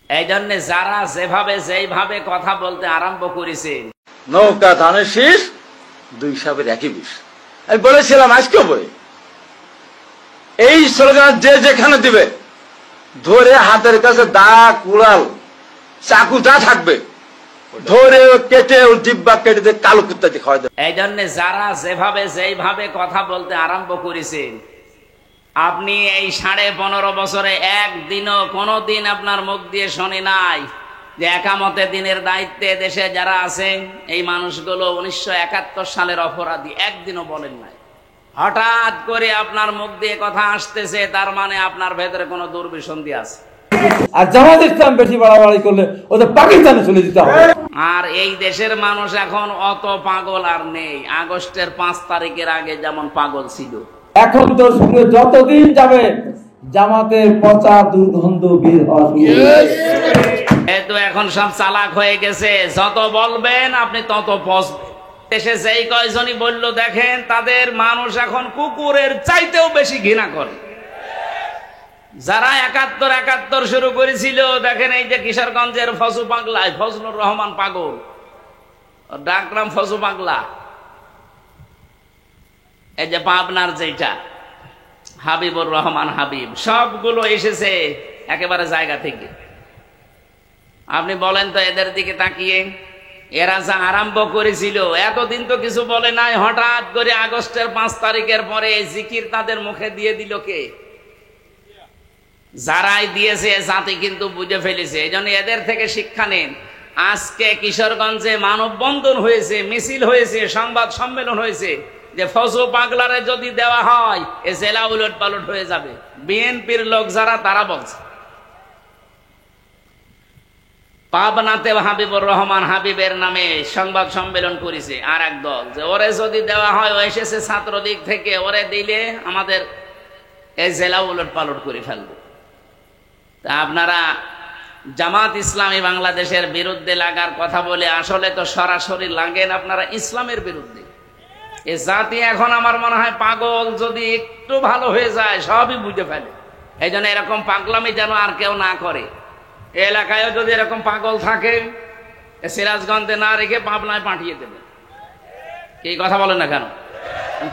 এই জন্য যারা যেভাবে যেইভাবে কথা বলতে আরম্ভ করেছে, নৌকা ধানের শীষ দুই সাপের একই বিষ। আমি বলেছিলাম আজকে বই এই স্লোগান যে যেখানে দিবে ধরে হাতের কাছে দা কুড়াল চাকু যা থাকবে ধরে কেটে জিব্বা কেটে দিয়ে কালো কুত্তা দিয়ে খাওয়া দেবে। এই জন্য যারা যেভাবে যেইভাবে কথা বলতে আরম্ভ করেছেন, আপনি এই 15.5 বছরে একদিনও কোনোদিন আপনার মুখ দিয়ে শুনি নাই যে একামতে দিনের দায়িত্বে দেশে যারা আছেন এই মানুষগুলো 1971 সালের অপরাধী, একদিনও বলেন নাই। হঠাৎ করে আপনার মুখ দিয়ে কথা আসতেছে, তার মানে আপনার ভেতরে কোনো দুর্বিসন্ধি আছে। আর জামাত ইসলাম বেশি বাড়াবাড়ি করলে ওদের পাকিস্তানে চলে যেতে হবে। আর এই দেশের মানুষ এখন অত পাগল আর নেই, আগস্টের 5 তারিখের আগে যেমন পাগল ছিল। এখন তো শুনে যতদিন যাবে জামাতের পচা দুর্গন্ধ বের হবে। তো এখন সব চালাক হয়ে গেছে, যত বলবেন আপনি তত পচবেন। দেশে যেই কয়জনই বলল দেখেন তাদের মানুষ এখন কুকুরের চাইতেও বেশি ঘৃণা করে। যারা 71 শুরু করেছিল দেখেন এই যে কিশোরগঞ্জের ফজু পাগলা, ফজলুর রহমান পাগল, ডাকরাম ফজু পাগলা, এই যে পাবনার যেটা হাবিবুর রহমান হাবিব, সবগুলো এসেছে একেবারে জায়গা থেকে। আপনি বলেন তো এদের দিকে তাকিয়ে এরা যা আরম্ভ করেছিল এতদিন তো কিছু বলে নাই, হঠাৎ করে আগস্টের 5 তারিখের পরে জিকির তাদের মুখে দিয়ে দিল কে? যারাই দিয়েছে জাতি কিন্তু বুঝে ফেলেছে। এই জন্য এদের থেকে শিক্ষা নেন। আজকে কিশোরগঞ্জে মানববন্ধন হয়েছে, মিছিল হয়েছে, সংবাদ সম্মেলন হয়েছে যে ফজু পাগলারে যদি দেওয়া হয় এ জেলা উলট পালট হয়ে যাবে। বিএনপির লোক যারা তারা বলছে। পাবনাতে হাবিবুর রহমান হাবিবের নামে সংবাদ সম্মেলন করেছে আর এক দল, যে ওরে যদি দেওয়া হয়, ও এসেছে ছাত্রদিক থেকে, ওরে দিলে আমাদের এই জেলা উলট পালট করে ফেলবে। তা আপনারা জামাত ইসলামী বাংলাদেশের বিরুদ্ধে লাগার কথা বলে আসলে তো সরাসরি লাগেন আপনারা ইসলামের বিরুদ্ধে। এ জাতি এখন আমার মনে হয় পাগল, যদি একটু ভালো হয়ে যায় সবই বুঝে ফেলে। এই জন্য এরকম পাগলামি যেন আর কেউ না করে। এলাকায়ও যদি এরকম পাগল থাকে সিরাজগঞ্জে না রেখে পাবনায় পাঠিয়ে দেবে। কি কথা বলেন না কেন?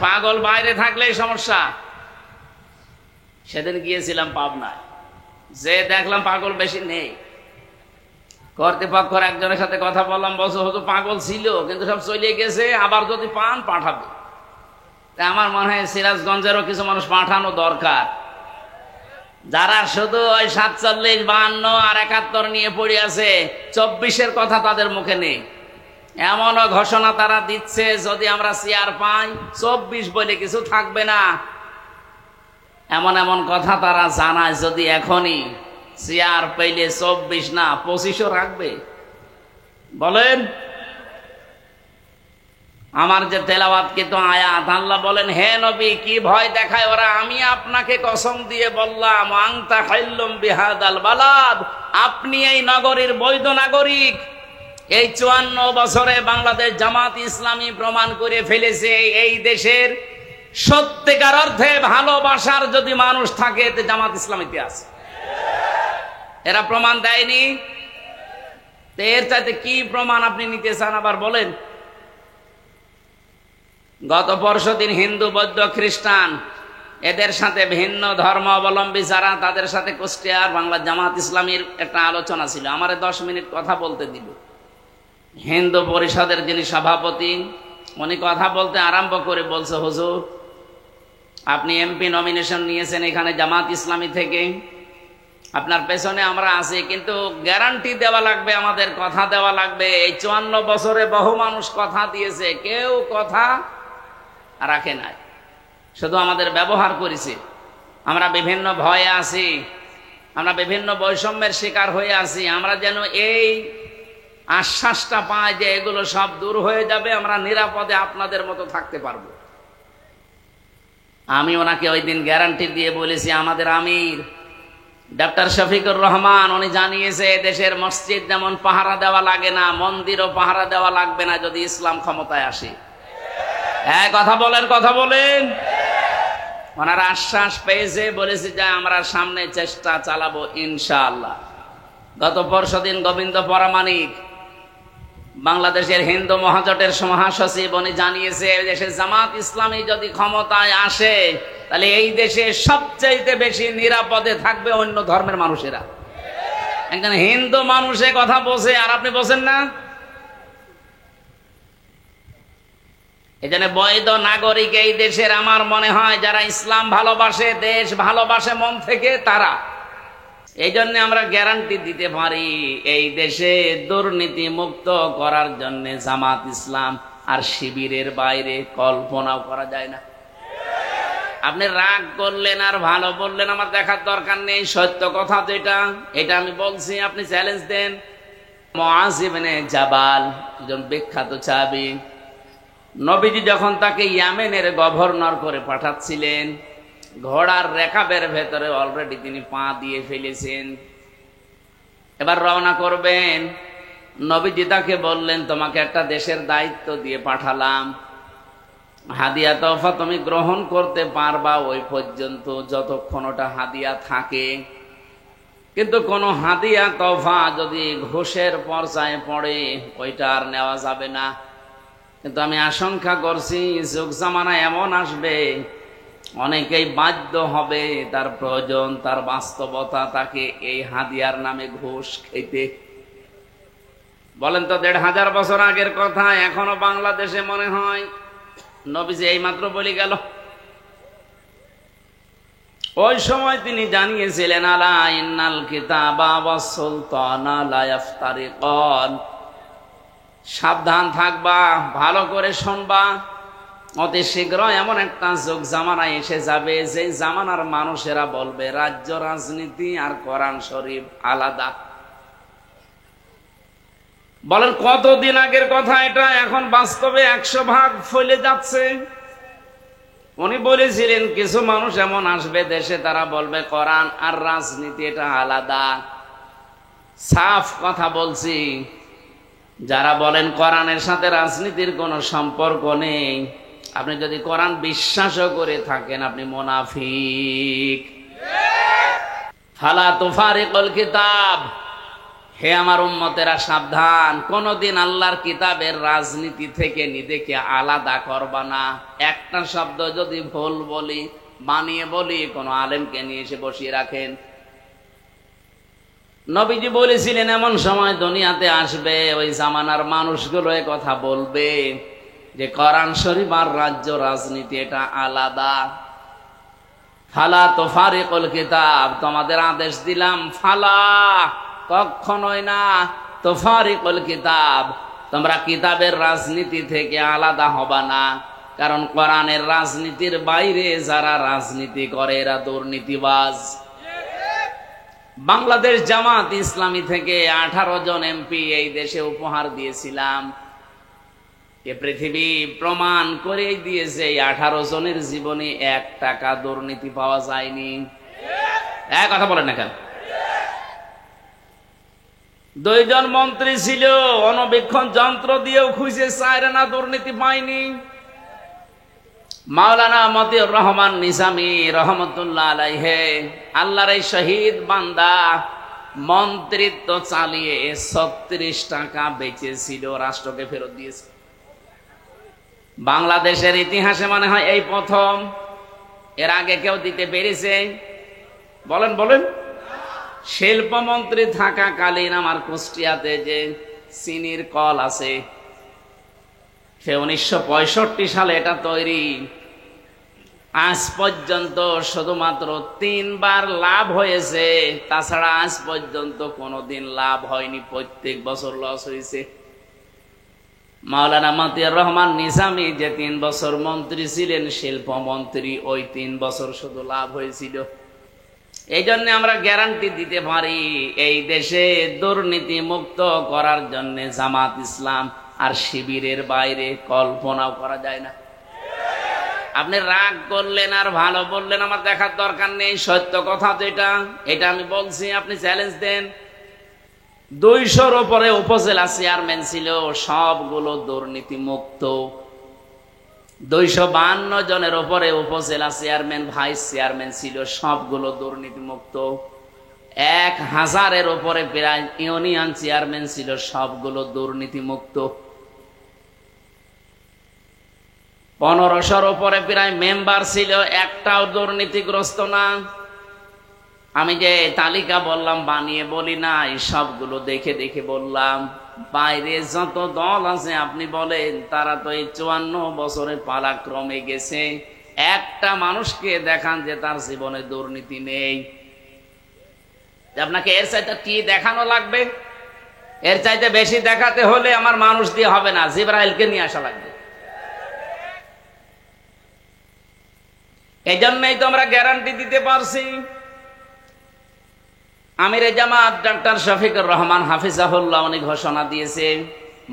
পাগল বাইরে থাকলেই সমস্যা। সেদিন গিয়েছিলাম পাবনায়, যে দেখলাম পাগল বেশি নেই। কর্তৃপক্ষের একজনের সাথে কথা বললাম, বলছে হয়তো পাগল ছিল কিন্তু সব চলে গেছে, আবার যদি পান পাঠাবে। তাই আমার মনে হয় সিরাজগঞ্জেরও কিছু মানুষ পাঠানো দরকার, যারা শুধু ওই 47, 52 আর 71 নিয়ে পড়ে আছে, 24-এর কথা তাদের মুখে নেই। এমনও ঘোষণা তারা দিচ্ছে যদি আমরা চেয়ার পাই 24 বলে কিছু থাকবে না। এমন এমন কথা তারা জানায়, যদি এখনই চেয়ার পেলে 24 না 25ও রাখবে। বলেন আমার যে তেলাওয়াত কিন্তু আয়াত, আল্লাহ বলেন হে নবী কি ভয় দেখায় ওরা? আমি আপনাকে কসম দিয়ে বললাম আনতা হাইল্লুম বিহাদাল বালাদ, আপনি এই নগরীর বৈধ নাগরিক। এই 54 বছরে বাংলাদেশ জামাত ইসলামী প্রমাণ করে ফেলেছে এই দেশের সত্যিকার অর্থে ভালোবাসার যদি মানুষ থাকে তে জামাত ইসলামীতে আছে। এরা প্রমাণ দেয়নি? এর চাইতে কি প্রমাণ আপনি নিতে চান আবার বলেন? গত পরশুদিন হিন্দু, বৌদ্ধ, খ্রিস্টান এদের সাথে ভিন্ন ধর্ম অবলম্বী যারা, তাদের সাথে কুষ্টিয়ার বাংলা জামাত ইসলামীর একটা আলোচনা ছিল। আমারে 10 মিনিট কথা বলতে দিল। হিন্দু পরিষদের যিনি সভাপতি, উনি কথা বলতে আরম্ভ করে বলছে, হুজুর আপনি এমপি নমিনেশন নিয়েছেন এখানে জামাত ইসলামী থেকে, আপনার পেছনে আমরা আছি, কিন্তু গ্যারান্টি দেওয়া লাগবে, আমাদের কথা দেওয়া লাগবে। এই 54 বছরে বহু মানুষ কথা দিয়েছে, কেউ কথা রাখে নাই, শুধু আমাদের ব্যবহার করেছে। আমরা বিভিন্ন ভয়ে আছি, আমরা বিভিন্ন বৈষম্যের শিকার হয়ে আছি। আমরা যেন এই আশ্বাসটা পাই যে এগুলো সব দূর হয়ে যাবে, আমরা নিরাপদে আপনাদের মতো থাকতে পারবো। আমি ওনাকে ওই দিন গ্যারান্টি দিয়ে বলেছি, আমাদের আমির ডক্টর শফিকুর রহমান উনি জানিয়েছে দেশের মসজিদ যেমন পাহারা দেওয়া লাগে না, মন্দিরও পাহারা দেওয়া লাগবে না যদি ইসলাম ক্ষমতায় আসে। হ্যাঁ কথা বলেন, কথা বলেন। ওনারা আশ্বাস পেয়েছে, বলেছে যে আমরা সামনে চেষ্টা চালাবো ইনশাআল্লাহ। গত পরশুদিন গোবিন্দ পরামানিক বাংলাদেশের হিন্দু মহাজোটের মহাসচিব উনি জানিয়েছে দেশে জামাত ইসলামী যদি ক্ষমতায় আসে তাহলে এই দেশে সবচেয়ে বেশি নিরাপদে থাকবে অন্য ধর্মের মানুষেরা। একজন হিন্দু মানুষের কথা বলছে আর আপনি বলছেন না। এই জন্য বৈধ নাগরিক এই দেশের আমার মনে হয় যারা ইসলাম ভালোবাসে, দেশ ভালোবাসে মন থেকে, তারা। এই জন্য আমরা গ্যারান্টি দিতে পারি এই দেশে দুর্নীতি মুক্ত করার জন্য জামাত ইসলাম আর শিবিরের বাইরে কল্পনাও করা যায় না। আপনি রাগ করলেন আর ভালো বললেন আমার দেখার দরকার নেই, সত্য কথা যেটা এটা আমি বলছি, আপনি চ্যালেঞ্জ দেন। মুআয ইবনে জাবাল একজন বিখ্যাত সাহাবী, নবীজি যখন তাকে ইয়ামেনের গভর্নর করে পাঠাচ্ছিলেন, ঘোড়ার রেকাবের ভেতরে অলরেডি তিনি পা দিয়ে ফেলেছেন, এবার রওনা করবেন। নবীজি তাকে বললেন তোমাকে একটা দেশের দায়িত্ব দিয়ে পাঠালাম, হাদিয়া তোফা তুমি গ্রহণ করতে পারবা ওই পর্যন্ত যতক্ষণ ওটা হাদিয়া থাকে, কিন্তু কোন হাদিয়া তোফা যদি ঘুষের পর্যায়ে পড়ে ওইটা আর নেওয়া যাবে না। কিন্তু আমি আশঙ্কা করছি যুগ জামানা এমন আসবে অনেকেই বাধ্য হবে, তার প্রয়োজন, তার বাস্তবতা তাকে এই হাদিয়ার নামে ঘুষ খেতে। বলেন তো ১৫০০ বছর আগের কথা এখনো বাংলাদেশে মনে হয় নবীজি এই মাত্র বলে গেল। ওই সময় তিনি জানিয়েছিলেন আলা ইন্নাল কিতাবা ওয়াস সুলতানা লা ইফতারিকান, সাবধান থাকবা, ভালো করে শুনবা, অতি শীঘ্র এমন একটা যুগ জামানা এসে যাবে যে জামানার মানুষেরা বলবে রাজ্য রাজনীতি আর কোরআন শরীফ আলাদা। বলেন কতদিন আগের কথা এটা, এখন বাস্তবে ১০০ ভাগ ফলে যাচ্ছে। উনি বলেছিলেন কিছু মানুষ এমন আসবে দেশে, তারা বলবে কোরআন আর রাজনীতি এটা আলাদা। সাফ কথা বলছি, যারা বলেন কোরআনের সাথে রাজনীতির কোনো সম্পর্ক নেই, আপনি যদি কোরআন বিশ্বাসও করে থাকেন আপনি মুনাফিক। ফালা তুফারিকুল কিতাব, হে আমার উম্মতেরা সাবধান, কোনদিন আল্লাহর কিতাবের রাজনীতি থেকে নিজেকে আলাদা করবা না। একটা শব্দ যদি ভুল বলি, বানিয়ে বলি, কোন আলেমকে নিয়ে এসে বসিয়ে রাখেন। নবীজি বলেছিলেন এমন সময় দুনিয়াতে আসবে ওই জামানার মানুষগুলো এ কথা বলবে যে কোরআন শরীফ আর রাজ্য রাজনীতি এটা আলাদা। ফালা তুফারিকুল কিতাব, তোমাদের আদেশ দিলাম, ফালা কখনোই না, তুফারিকুল কিতাব, তোমরা কিতাবের রাজনীতি থেকে আলাদা হবা না। কারণ কোরআনের রাজনীতির বাইরে যারা রাজনীতি করে এরা দুর্নীতিবাজ। বাংলাদেশ জামাত ইসলামী থেকে 18 জন এমপি এই দেশে উপহার দিয়েছিলাম, এ পৃথিবী প্রমাণ করে দিয়েছে 18 জনের জীবনে 1 টাকা দুর্নীতি পাওয়া যায়নি। এক কথা বলেন না কেন? 2 জন মন্ত্রী ছিল, অনবীক্ষণ যন্ত্র দিয়েও খুঁজে চায় না, দুর্নীতি পায়নি। মাওলানা মতিউর রহমান নিজামী রহমতুল্লাহ আলাইহে, আল্লাহর এই শহীদ বান্দা, মন্ত্রিত্ব চালিয়ে 36 টাকা বেঁচেছিল, রাষ্ট্রকে ফেরত দিয়েছে। বাংলাদেশের ইতিহাসে মনে হয় এই প্রথম। এর আগে কেউ দিতে পেরেছে? বলেন বলেন। শিল্পমন্ত্রী থাকাকালীন আমার কুষ্টিয়াতে যে চিনির কল আছে, সে 1965 সালে এটা তৈরি, আজ পর্যন্ত শুধুমাত্র 3 বার লাভ হয়েছে, তাছাড়া আজ পর্যন্ত কোনোদিন লাভ হয়নি, প্রত্যেক বছর লস হয়েছে। মাওলানা মতিউর রহমান নিজামী যে 3 বছর মন্ত্রী ছিলেন, শিল্পমন্ত্রী, ওই 3 বছর শুধু লাভ হয়েছিল। এই জন্য আমরা গ্যারান্টি দিতে পারি এই দেশে দুর্নীতি মুক্ত করার জন্য জামাত ইসলাম আর শিবিরের বাইরে কল্পনাও করা যায় না। আপনি রাগ করলেন আর ভালো বললেন আমার দেখার দরকার নেই, সত্য কথা যেটা এটা আমি বলছি, আপনি চ্যালেঞ্জ দেন। 200-র উপরে উপজেলা চেয়ারম্যান ছিল, সবগুলো দুর্নীতি মুক্ত। 252 জনের উপরে উপজেলা চেয়ারম্যান, ভাইস চেয়ারম্যান ছিল, সবগুলো দুর্নীতি মুক্ত। 1000-এর উপরে প্রায় ইউনিয়ন চেয়ারম্যান ছিল, সবগুলো দুর্নীতি মুক্ত। 1500-র উপরে প্রায় মেম্বার ছিল, একটাও দুর্নীতিগ্রস্ত না। আমি যে তালিকা বললাম বানিয়ে বলি না, এই সবগুলো দেখে দেখে বললাম। বাইরে যত দল আছে আপনি বলেন, তারা তো এই 54 বছরের পালাক্রমে গেছে। একটা মানুষকে দেখান যে তার জীবনে দুর্নীতি নেই। আপনাকে এর চাইতে কি দেখানো লাগবে? এর চাইতে বেশি দেখাতে হলে আমার মানুষ দিয়ে হবে না, জিবরাইলকে নিয়ে আসা লাগবে। এই জন্যই তো আমরা গ্যারান্টি দিতে পারছি। আমিরে জামাত ডক্টর শফিকুর রহমান হাফিজাহুল্লাহ উনি ঘোষণা দিয়েছে,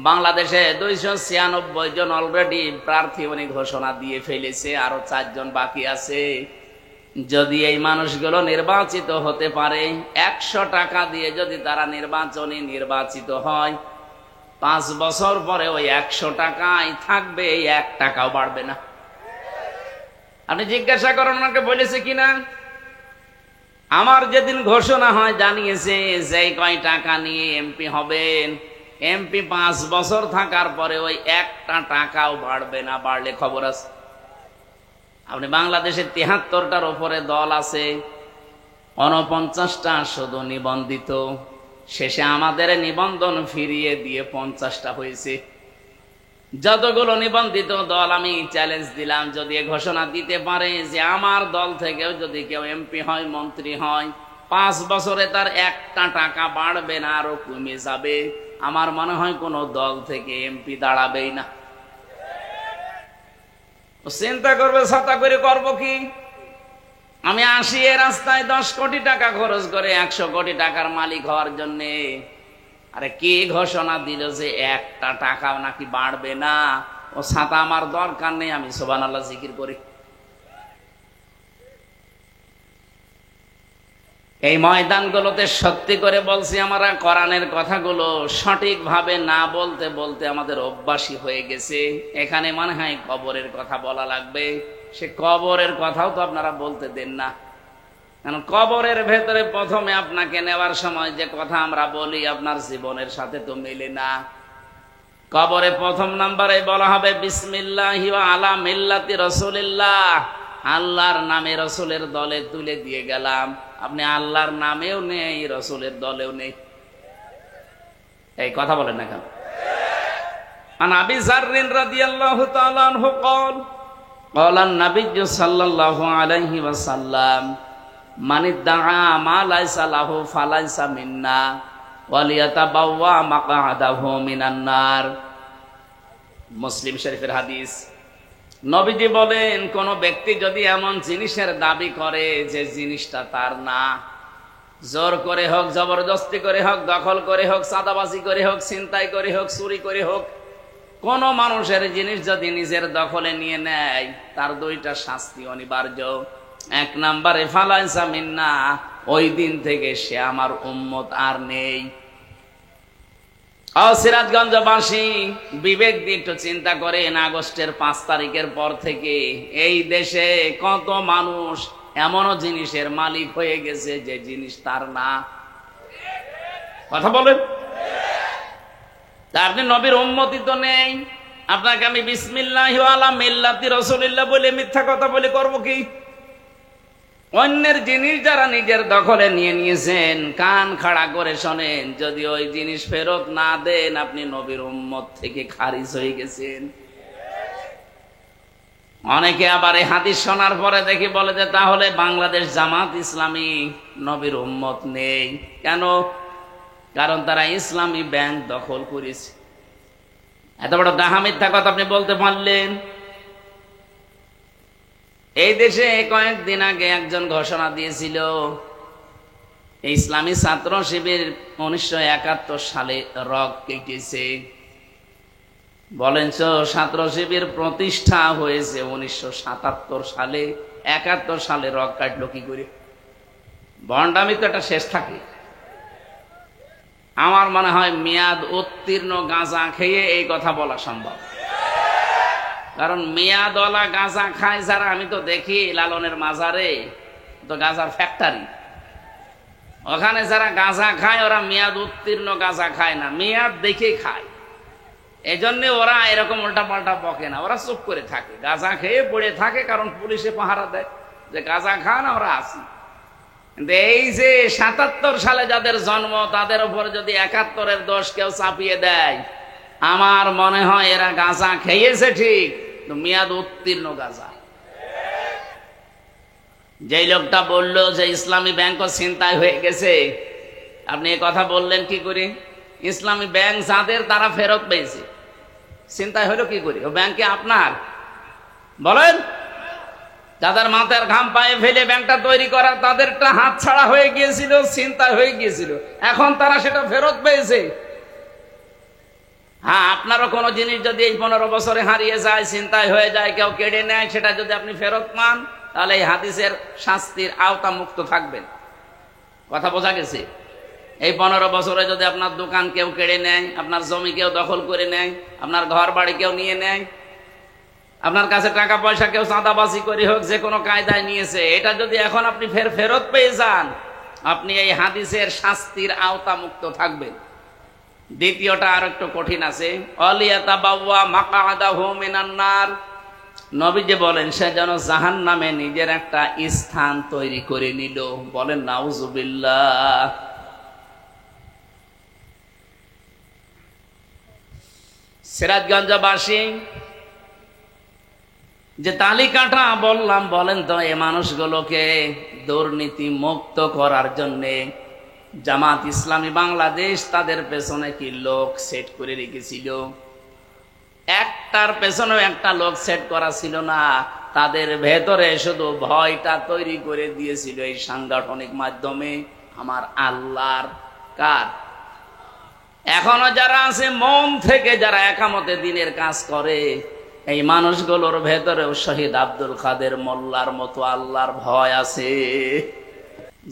বাংলাদেশে 296 জন অলরেডি প্রার্থী উনি ঘোষণা দিয়ে ফেলেছে, আরো 4 জন বাকি আছে। যদি এই মানুষগুলো নির্বাচিত হতে পারে, 100 টাকা দিয়ে যদি তারা নির্বাচিত হয়, 5 বছর পরে ওই 100 টাকাই থাকবে, 1 টাকাও বাড়বে না। আপনি জিজ্ঞাসা করেন ওনাকে বলেছে কিনা? আমার যেদিন ঘোষণা হয় জানিয়েছে যে কয় টাকা নিয়ে এমপি হবেন, এমপি 5 বছর থাকার পরে ওই 1টা টাকাও বাড়বে না, বাড়লে খবর আছে। আপনি বাংলাদেশে 73টার উপরে দল আছে, 49টা শুধু নিবন্ধিত। শেষে আমাদের নিবন্ধন ফিরিয়ে দিয়ে 50টা হয়েছে। যতগুলো নিবন্ধিত দল আমি চ্যালেঞ্জ দিলাম, যদি ঘোষণা দিতে পারে যে আমার দল থেকেও যদি কেউ এমপি হয়, মন্ত্রী হয়, 5 বছরে তার 1টা টাকা বাড়বে না, আরো কমে যাবে, আমার মনে হয় কোন দল থেকে এমপি দাঁড়াবেই না। চিন্তা করবে ছাতা করে করবো কি? আমি আসি এ রাস্তায় 10 কোটি টাকা খরচ করে 100 কোটি টাকার মালিক হওয়ার জন্যে। আরে কে ঘোষণা দিল যে 1টা টাকাও নাকি বাড়বে না? ও ছাতা আমার দরকার নেই, আমি সুবহানাল্লাহ জিকির করি। এই ময়দানগুলোতে সত্যি করে বলছি, আমরা কোরআনের কথাগুলো সঠিকভাবে না বলতে বলতে আমাদের অভ্যাসী হয়ে গেছে। এখানে মনে হয় কবরের কথা বলা লাগবে, সে কবরের কথাও তো আপনারা বলতে দেন না। কারণ কবরের ভেতরে প্রথমে আপনাকে নেওয়ার সময় যে কথা আমরা বলি আপনার জীবনের সাথে তো মেলে না। কবরে প্রথম নাম্বারে বলা হবে বিসমিল্লাহি ওয়া আলা মিল্লাতি রাসূলিল্লাহ, আল্লাহর নামে রসুলের দলে তুলে দিয়ে গেলাম। আপনি আল্লাহর নামেও নেই, রসুলের দলেও নেই, এই কথা বলেন না কেন? আন আবি যাররিন রাদিয়াল্লাহু তাআলা আনহু قال قال النبي صلى الله عليه وسلم من ادعى ما ليس له فليس منا وليتبوأ مقعده من النار। মুসলিম শরীফের হাদিস। নবীজি বলেন, কোন ব্যক্তি যদি এমন জিনিসের দাবি করে যে জিনিসটা তার না, জোর করে হোক, জবরদস্তি করে হোক, দখল করে হোক, চাঁদাবাজি করে হোক, ছিনতাই করে হোক, চুরি করে হোক, কোন মানুষের জিনিস যদি নিজের দখলে নিয়ে নেয়, তার 2টা শাস্তি অনিবার্য। 1 নম্বরে ফালাইসা মিন্না, ওই দিন থেকে সে আমার উম্মত আর নেই। সিরাজগঞ্জবাসী বিবেক দিয়ে একটু চিন্তা করেন, আগস্টের 5 তারিখের পর থেকে এই দেশে কত মানুষ এমনও জিনিসের মালিক হয়ে গেছে যে জিনিস তার না। কথা বলেন। তা আপনি নবীর উম্মতি তো নেই, আপনাকে আমি বিসমিল্লাহি ওয়া আলা মিল্লাতি রাসূলিল্লাহ বলে মিথ্যা কথা বলে করব কি? অন্যের জিনিস যারা নিজের দখলে নিয়ে নিয়েছেন, কান খাড়া করে শোনেন, যদি ওই জিনিস ফেরত না দেন আপনি নবীর উম্মত থেকে খারিজ হয়ে গেছেন। অনেকে আবার এই হাদিস শোনার পরে দেখি বলে যে তাহলে বাংলাদেশ জামাত ইসলামী নবীর উম্মত নেই কেন? কারণ তারা ইসলামী ব্যাংক দখল করেছে। এত বড় ডাহা মিথ্যা কথা আপনি বলতে পারলেন? এই দেশে কয়েকদিন আগে একজন ঘোষণা দিয়েছিল, ইসলামী ছাত্র শিবির 1971 সালে রক কেটেছে। বলেন তো, ছাত্র শিবির প্রতিষ্ঠা হয়েছে 1977 সালে, 71 সালে রক কাটলো কি করে? ভণ্ডামি তো একটা শেষ থাকে। আমার মনে হয় মেয়াদ উত্তীর্ণ গাঁজা খেয়ে এই কথা বলা সম্ভব। কারণ মেয়াদওয়ালা গাঁজা খায় যারা, আমি তো দেখি লালনের মাজারে তো গাঁজার ফ্যাক্টরি। ওখানে যারা গাঁজা খায় ওরা মেয়াদ উত্তীর্ণ গাঁজা খায় না, মেয়াদ দেখে খায়। এই জন্য ওরা এরকম উল্টা পাল্টা বকে না, ওরা চুপ করে থাকে, গাঁজা খেয়ে পড়ে থাকে, কারণ পুলিশে পাহারা দেয় যে গাঁজা খান আমরা আছি। কিন্তু এই যে ৭৭ সালে যাদের জন্ম তাদের উপর যদি ৭১-এর দোষ কেউ চাপিয়ে দেয়, আমার মনে হয় এরা গাঁজা খেয়েছে ঠিক, কিন্তু মেয়াদ উত্তীর্ণ গাঁজা। যেই লোকটা বললো যে ইসলামী ব্যাংকও ছিনতাই হয়ে গেছে, আপনি এ কথা বললেন কি করে? ইসলামী ব্যাংক যাদের তারা ফেরত পেয়েছে, ছিনতাই হলো কি করে? ও ব্যাংকে আপনার বলেন, যাদের মাথার ঘাম পায়ে ফেলে ব্যাংকটা তৈরি করা তাদেরটা হাত ছাড়া হয়ে গিয়েছিল, ছিনতাই হয়ে গিয়েছিল, এখন তারা সেটা ফেরত পেয়েছে। হ্যাঁ, আপনারও কোনো জিনিস যদি এই 15 বছরে হারিয়ে যায়, ছিনতাই হয়ে যায়, কেউ কেড়ে নেয়, সেটা যদি আপনি ফেরত পান, তাহলে এই হাদিসের শাস্তির আওতা মুক্ত থাকবেন। কথা বোঝা গেছে? এই 15 বছরে যদি আপনার দোকান কেউ কেড়ে নেয়, আপনার জমি কেউ দখল করে নেয়, আপনার ঘর বাড়ি কেউ নিয়ে নেয়, আপনার কাছে টাকা পয়সা কেউ চাঁদাবাজি করে হোক যে কোনো কায়দায় নিয়েছে, এটা যদি এখন আপনি ফেরত পেয়ে যান, আপনি এই হাদিসের শাস্তির আওতা মুক্ত থাকবেন। দ্বিতীয়টা আর একটু কঠিন আছে, অলিয়াতাবাওয়া মাকআদাহু মিনান নার। নবীজি বলেন সে যেন জাহান্নামে নিজের একটা স্থান তৈরি করে নিল। বলেন নাউজুবিল্লাহ। সিরাজগঞ্জবাসী যে তালিকাটা বললাম, বলেন তো এই মানুষগুলোকে দুর্নীতি মুক্ত করার জন্যে জামাত ইসলামী বাংলাদেশ তাদের পেছনে কি লোক সেট করে রেখেছিল? একটার পেছনেও একটা লোক সেট করা ছিল না, তাদের ভেতরে শুধু ভয়টা তৈরি করে দিয়েছিল এই সাংগঠনিক মাধ্যমে। আমার আল্লাহর কার? এখনো যারা আছে মন থেকে, যারা একামতে দিনের কাজ করে, এই মানুষগুলোর ভেতরেও শহীদ আব্দুল কাদের মোল্লার মতো আল্লাহর ভয় আছে।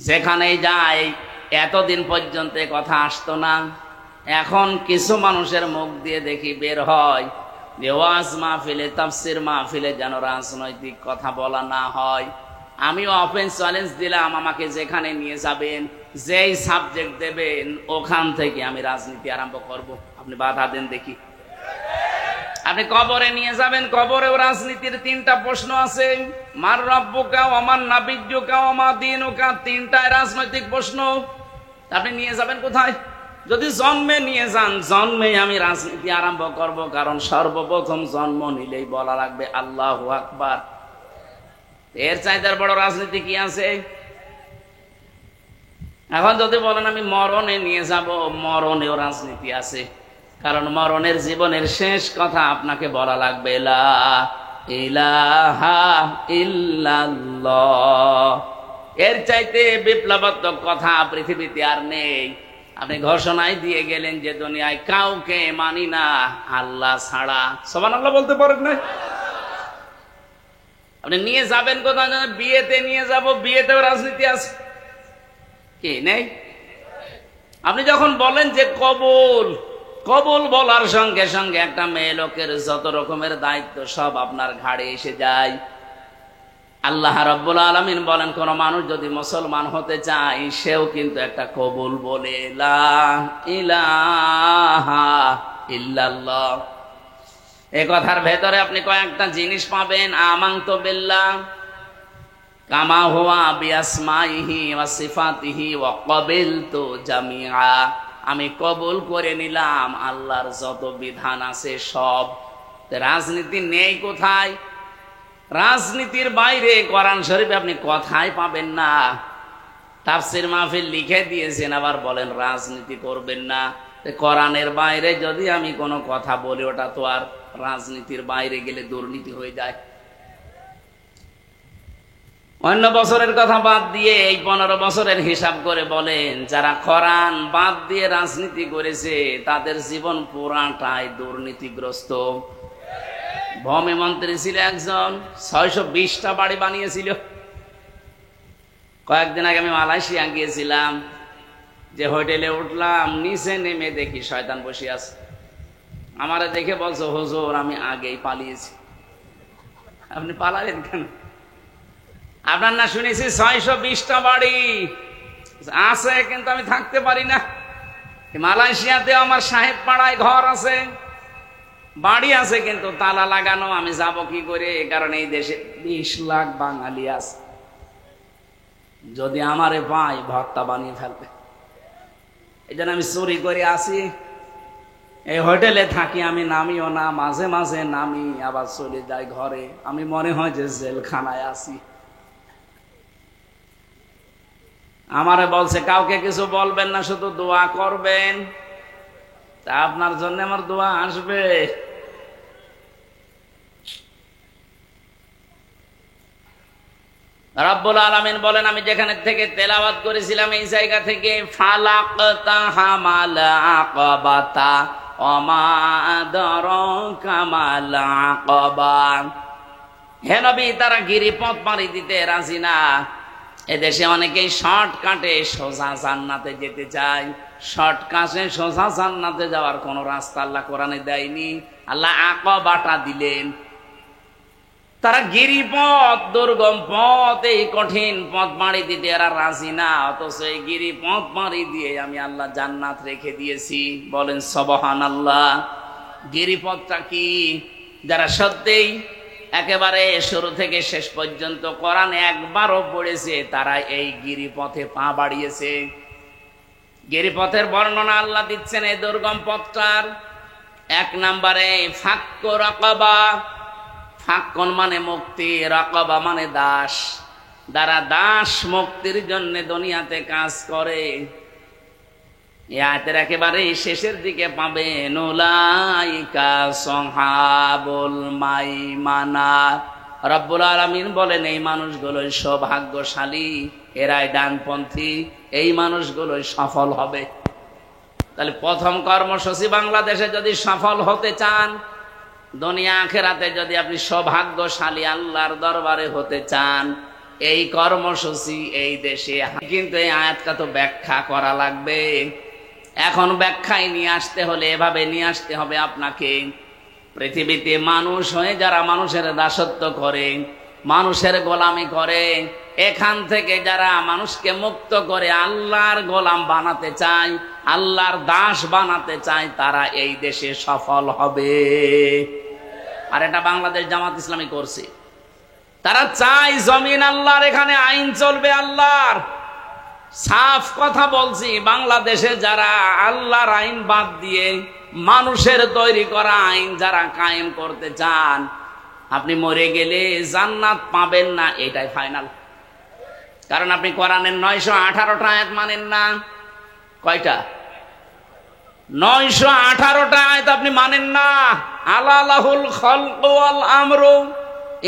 যেখানেই যায়, এতদিন পর্যন্ত কথা আসতো না, এখন কিছু মানুষের মুখ দিয়ে দেখি বের হয় যে ওয়াজ মাহফিলে, তাফসির মাহফিলে যেন রাজনৈতিক কথা বলা না হয়। আমিও ওপেন চ্যালেঞ্জ দিলাম, আমাকে যেখানে নিয়ে যাবেন, যেই সাবজেক্ট দেবেন, ওখান থেকে আমি রাজনীতি আরম্ভ করব। আপনি বাধা দেন দেখি। আপনি কবরে নিয়ে যাবেন, কবরেও রাজনীতির 3টা প্রশ্ন আছে, মার রব্বুকা ওয়া মান নাবিয়্যুকা ওয়া মা দীনুকা, 3টায় রাজনৈতিক প্রশ্ন। আপনি নিয়ে যাবেন কোথায়? যদি জন্মে নিয়ে যান, জন্মে আমি রাজনীতি আরম্ভ করব, কারণ সর্বপ্রথম জন্ম নিলেই বলা লাগবে আল্লাহু আকবার। এর চাইতে বড় রাজনীতি কি আছে? এখন যদি বলেন আমি মরণে নিয়ে যাব, মরণেও রাজনীতি আছে, কারণ মরণের জীবনের শেষ কথা আপনাকে বলা লাগবে লা ইলাহা ইল্লাল্লাহ। এর চাইতে বিপ্লবাত্মক কথা পৃথিবীতে আর নেই। আপনি ঘোষণায় দিয়ে গেলেন যে দুনিয়ায় কাউকে মানি না আল্লাহ ছাড়া। সুবহানাল্লাহ বলতে পারেন না? আপনি নিয়ে যাবেন কোথায়? বিয়েতে নিয়ে যাব, বিয়েতেও রাজনীতি আছে কি নেই? আপনি যখন বলেন যে কবুল, কবুল বলার সঙ্গে সঙ্গে একটা মেয়ে লোকের যত রকমের দায়িত্ব সব আপনার ঘাড়ে এসে যায়। আল্লাহ রাব্বুল আলামিন বলেন, কোন মানুষ যদি মুসলমান হতে চায়, সেও কিন্তু একটা কবুল বলে লা ইলাহা ইল্লাল্লাহ। এই কথার ভেতরে আপনি কয়েকটা জিনিস পাবেন। আমানতু বিল্লাহ কামা হুয়া বিআসমাইহি ওয়া সিফাতিহি ওয়া ক্বাবিলতু জামিআ। আমি কবুল করে নিলাম আল্লাহর যত বিধান আছে সব। রাজনীতি নেই কোথায়? রাজনীতির বাইরে কোরআন শরীফে আপনি কথাই পাবেন না। তাফসীর মাহফিল লিখে দিয়েছেন, আবার বলেন রাজনীতি করবেন না। কোরআনের বাইরে যদি আমি কোনো কথা বলি, ওটা তো আর রাজনীতির বাইরে গেলে দুর্নীতি হয়ে যায়। অন্য বছরের কথা বাদ দিয়ে এই 15 বছরের হিসাব করে বলেন, যারা কোরআন বাদ দিয়ে রাজনীতি করেছে তাদের জীবন পুরাটাই দুর্নীতিগ্রস্ত। ভূমি মন্ত্রী ছিল একজন, 620টা বাড়ি বানিয়েছিল। কয়েকদিন আগে আমি মালয়েশিয়া গিয়েছিলাম, যে হোটেলে উঠলাম, নিচে নেমে দেখি শয়তান বসে আছে। আমারে দেখে বলছো, হুজুর আমি আগেই পালিয়েছি। আপনি পালালেন কেন? আপনার না শুনেছি 620টা বাড়ি, আছে, কিন্তু আমি থাকতে পারি না। মালয়েশিয়াতে আমার সাহেব পাড়ায় ঘর আছে, বাড়ি আছে, কিন্তু তালা লাগানো। আমি যাব কি করে? কারণ এই দেশে 20 লাখ বাঙালি আছে। যদি আমারে পাই ভর্তা বানিয়ে ফেলবে। এই জন্য আমি চুরি করে আসি। এই হোটেলে থাকি, আমি নামিও না, মাঝে মাঝে নামি আবার চলে যাই ঘরে। আমি মনে হয় যে জেলখানায় আছি। আমারে বলছে কাউকে কিছু বলবেন না, শুধু দোয়া করবেন। তা আপনার জন্য আমার দোয়া আসবে। রব্বুল আলামিন বলেন, আমি যেখানে থেকে তেলাওয়াত করেছিলাম এই জায়গা থেকে, ফালাকতা হামাল আকাবাতা ওমা আদরাকা মাল আকাবা। হে নবী, তারা গিরিপথ পাড়ি দিতে রাজি না। এদেশে অনেকেই শর্টকাটে সোজা জান্নাতে যেতে চায়। শর্টকাটে সোজা জান্নাতে যাওয়ার কোন রাস্তা আল্লাহ কোরআনে দেয়নি। আল্লাহ আকাবাটা দিলেন। তারা গিরিপথ, দুর্গম পথ, এই কঠিন পথ পাড়ি দিতে এরা রাজি না। অথচ এই গিরিপথ পাড়ি দিয়ে আমি আল্লাহ জান্নাত রেখে দিয়েছি। বলেন সুবহানাল্লাহ। গিরিপথটা কি? যারা সত্যিই একেবারে শুরু থেকে শেষ পর্যন্ত কোরআন একবারও পড়েছে, তারা এই গিরিপথে পা বাড়িয়েছে। গিরিপথের বর্ণনা আল্লাহ দিচ্ছেন এই দুর্গম পথটার। 1 নম্বরে ফাক্ক রাকাবা। ফাক্কন মানে মুক্তি, রাকাবা মানে দাস। যারা দাস মুক্তির জন্য দুনিয়াতে কাজ করে, এই আয়াতের একেবারে শেষের দিকে পাবেন উলাইকা সাহাবুল মাইমানা। রব্বুল আলামিন বলেন, এই মানুষগুলোই সৌভাগ্যশালী, এরাই ডানপন্থী, এই মানুষগুলোই সফল হবে। তাহলে প্রথম কর্মসূচি, বাংলাদেশে যদি সফল হতে চান, দুনিয়া আখেরাতে যদি আপনি সৌভাগ্যশালী আল্লাহর দরবারে হতে চান, এই কর্মসূচি এই দেশে। কিন্তু এই আয়াতটা তো ব্যাখ্যা করা লাগবে। এখন ব্যাখ্যায় নিয়ে আসতে হলে এভাবে নিয়ে আসতে হবে আপনাকে। পৃথিবীতে মানুষ হয়ে যারা মানুষের দাসত্ব করে, মানুষের গোলামি করে, এখান থেকে যারা মানুষকে মুক্ত করে আল্লাহর গোলাম বানাতে চায়, আল্লাহর দাস বানাতে চায়, তারা এই দেশে সফল হবে। আর এটা বাংলাদেশ জামাত ইসলামী করছে। তারা চায় জমিন আল্লাহর, এখানে আইন চলবে আল্লাহর। সাফ কথা বলছি, বাংলাদেশে যারা আল্লাহর আইন বাদ দিয়ে মানুষের তৈরি করা আইন যারা কায়েম করতে চান, আপনি মরে গেলে জান্নাত পাবেন না, এটাই ফাইনাল। কারণ আপনি কোরআনের 918টা আয়াত মানেন না। কয়টা? 918টা আয়াত আপনি মানেন না। আলা লাহুল খালকু ওয়াল আমরু